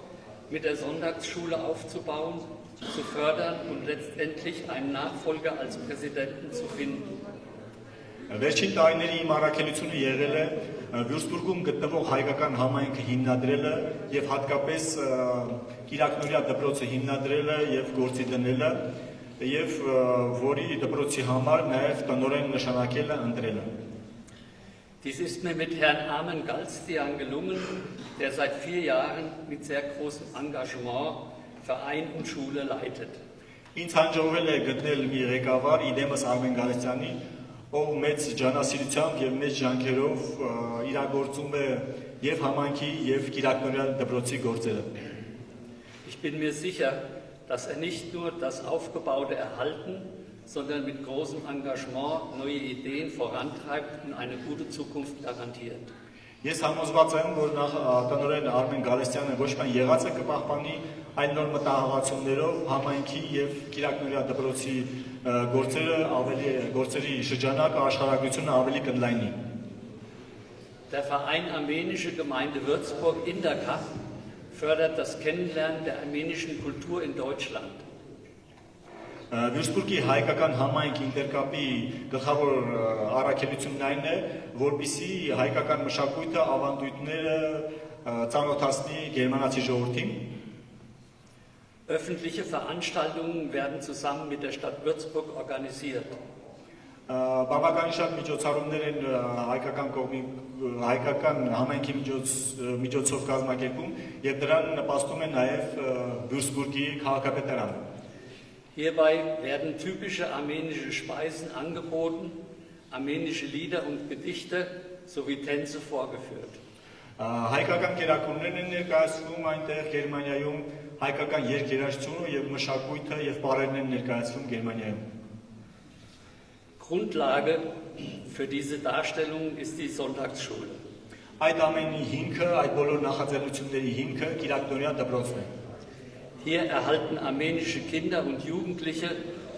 mit der Sonntagsschule aufzubauen, zu fördern und letztendlich einen Nachfolger als Präsidenten zu finden. Վերջին տարիների իմ առաքելությունը եղել է Վյուրսբուրգում գտնվող հայկական համայնքը հիմնադրելը եւ հատկապես Կիրակնորիա դպրոցը հիմնադրելը եւ գործի դնելը եւ որի դպրոցի համար նաեւ տնօրեն նշանակելը ընտրելը։ Dies ist mir mit Herrn Armen Galstian gelungen, der seit 4 Jahren mit sehr großem Engagement Verein und Schule leitet. Ինձ հաջողվել է գտնել մի ղեկավար Իդեմս Արմեն Գալստյանի, ով մեծ ջանասիրությամբ եւ մեծ ջանքերով իրագործում է եւ համայնքի եւ Կիրակնորյան դպրոցի գործերը։ Ich bin mir sicher, dass nicht nur das Aufgebaute erhalten, sondern mit großem Engagement neue Ideen vorantreibt und eine gute Zukunft garantiert. Ես համոզված եմ, որ տնօրեն Արմեն Գալստյանը ոչ միայն եղածը կպահպանի, այլ նոր մտահղացումներով համայնքի եւ Կիրակնորյա դպրոցի գործերի շրջանակը աշխարհագրությունը ավելի կընդլայնի։ Der Verein Armenische Gemeinde Würzburg Intercap fördert das Kennenlernen der armenischen Kultur in Deutschland. Վյուրսբուրգի հայկական համայնք ինտերկապի գլխավոր առաքելությունն այն է, որպեսզի հայկական մշակույթը, ավանդույթները ծանոթացնի գերմանացի ժողովրդին։ Öffentliche Veranstaltungen werden zusammen mit der Stadt Würzburg organisiert. Բավականին շատ միջոցառումներ են հայկական համայնքի միջոցով կազմակերպում եւ դրան նպաստում է նաեւ Վյուրսբուրգի քաղաքապետարանը։ Hierbei werden typische armenische Speisen angeboten, armenische Lieder und Gedichte sowie Tänze vorgeführt. Հայկական կերակուրներն են ներկայացվում այնտեղ Գերմանիայում, հայկական երգերաշտությունը եւ մշակույթը եւ պարերն են ներկայացվում Գերմանիայում։ Grundlage für diese Darstellung ist die Sonntagsschule. Այդ ամենի հիմքը, այդ բոլոր նախաձեռնությունների հիմքը Կիրակնորյա դպրոցն է։ Hier erhalten armenische Kinder und Jugendliche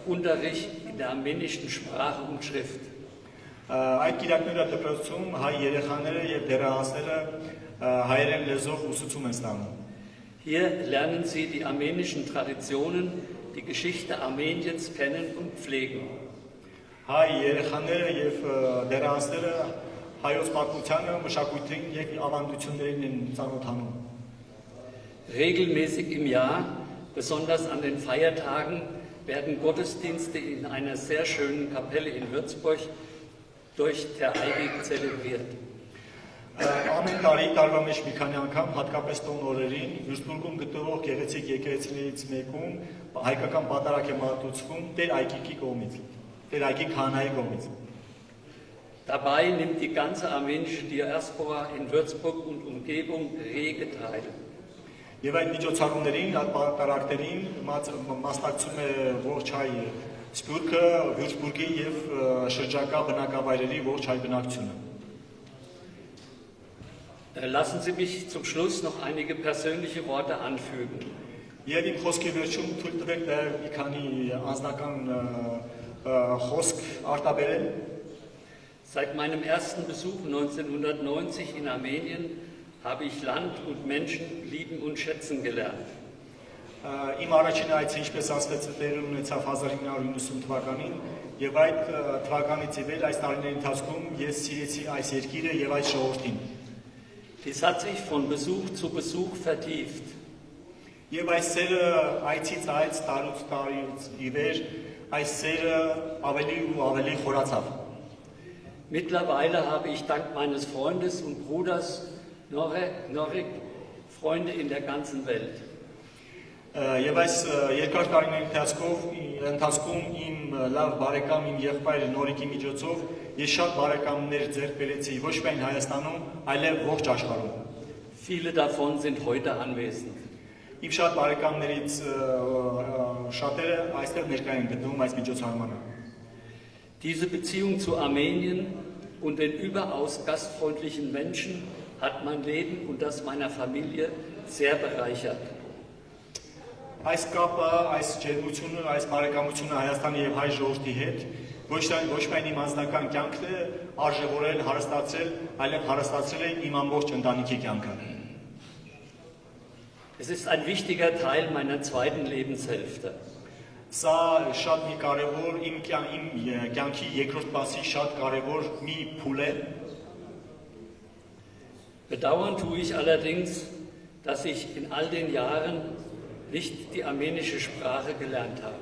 Unterricht in der armenischen Sprache und Schrift. Այդ Կիրակնորյա դպրոցում հայ երեխաները եւ դեռահասները հայերեն լեզվով ուսուցում են ստանում։ Hier lernen sie die armenischen Traditionen, die Geschichte Armeniens kennen und pflegen. Հայ երեխաները եւ դեռահասները հայոց պատմությանը, մշակույթին եւ ավանդություններին են ծանոթանում։ Regelmäßig im Jahr, besonders an den Feiertagen, werden Gottesdienste in einer sehr schönen Kapelle in Würzburg durch Terheigi zelebriert. Ամեն տարի տարվա մեջ մի քանի անգամ, հատկապես տոն օրերին, Վյուրսբուրգում գտնվող գեղեցիկ եկեղեցիներից մեկում հայկական պատարագ է մատուցվում Տեր Այգիքի կողմից, Տեր Այգի քահանայի կողմից։ Dabei nimmt die ganze armenische Diaspora in Würzburg und Umgebung rege teil. Եվ այդ միջոցառումներին, այդ պատարագներին մասնակցում է ողջ հայ սփյուռքը, Վյուրսբուրգի եւ շրջակա բնակավայրերի ողջ հայ բնակչությունը։ Lassen Sie mich zum Schluss noch einige persönliche Worte anfügen. Եվ իմ խոսքի վերջում թույլ տվեք դեռ մի քանի անձնական խոսք արտաբերել։ Seit meinem ersten Besuch 1990 in Armenien habe ich Land und Menschen lieben und schätzen gelernt. Իմ առաջին այցը ինչպես ասվեց տեղի ունեցավ 1990 թվականին եւ այդ թվականից ի վեր այս տարիների ընթացքում ես սիրեցի այս երկիրը եւ այս ժողովրդին։ Dies hat sich von Besuch zu Besuch vertieft. Եվ այս սերը այցից այց տարուց տարուց ի վեր այս սերը ավելի ու ավելի խորացավ։ Mittlerweile habe ich dank meines Freundes und Bruders Norek Freunde in der ganzen Welt. Եվ այս երկար տարիների ընթացքում իմ լավ բարեկամ, իմ եղբայր Նորիկի միջոցով ես շատ բարեկամներ ձեռք բերեցի ոչ միայն Հայաստանում, այլև ողջ աշխարհում։ Viele davon sind heute anwesend. Իմ շատ բարեկամներից շատերը այստեղ ներկա են գտնվում այս միջոցառմանը։ Diese Beziehung zu Armenien und den überaus gastfreundlichen Menschen hat mein Leben und das meiner Familie sehr bereichert. Այս կապը, այս ջերմությունը, այս բարեկամությունը Հայաստանի եւ հայ ժողովրդի հետ ոչ միայն իմ անձնական կյանքն է արժևորել, հարստացրել, այլև հարստացրել է իմ ամբողջ ընտանիքի կյանքը։ Es ist ein wichtiger Teil meiner zweiten Lebenshälfte. Սա շատ մի կարևոր իմ կյանքի երկրորդ մասի շատ կարևոր մի փուլ է։ Bedauern tue ich allerdings, dass ich in all den Jahren nicht die armenische Sprache gelernt habe.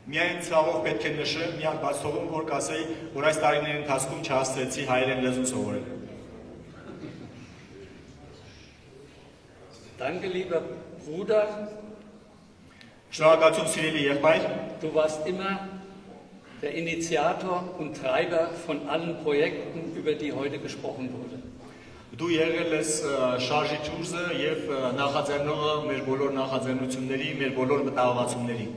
Միայն ցավով պետք է նշեմ, միայն բաց թողում, որ կասեի, որ այս տարիների ընթացքում չհասցրեցի հայերեն լեզուն սովորել։ Danke, lieber Bruder. Շնորհակալություն սիրելի եղբայր։ Du warst immer der Initiator und Treiber von allen Projekten, über die heute gesprochen wurde. Դու եղել ես շարժիչ ուժը եւ նախաձեռնողը մեր բոլոր նախաձեռնությունների, մեր բոլոր մտահղացումների։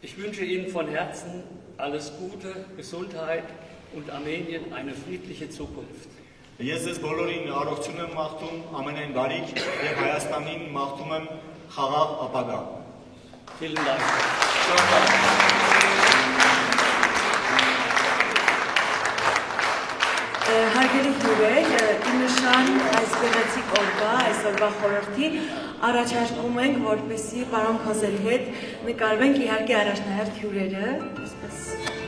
Ich wünsche Ihnen von Herzen alles Gute, Gesundheit und Armenien eine friedliche Zukunft. Ես ձեզ բոլորին առողջություն եմ մաղթում, ամենայն բարիք եւ Հայաստանին մաղթում եմ խաղաղ ապագա։ Vielen Dank. Հարգելի հյուրեր, ի նշան այս գեղեցիկ օրվա, այսօրվա խորհրդի առաջարկում ենք, որպեսզի պարոն Քոզելի հետ նկարվենք իհարկե առաջնահերթ հյուրերը, այսպես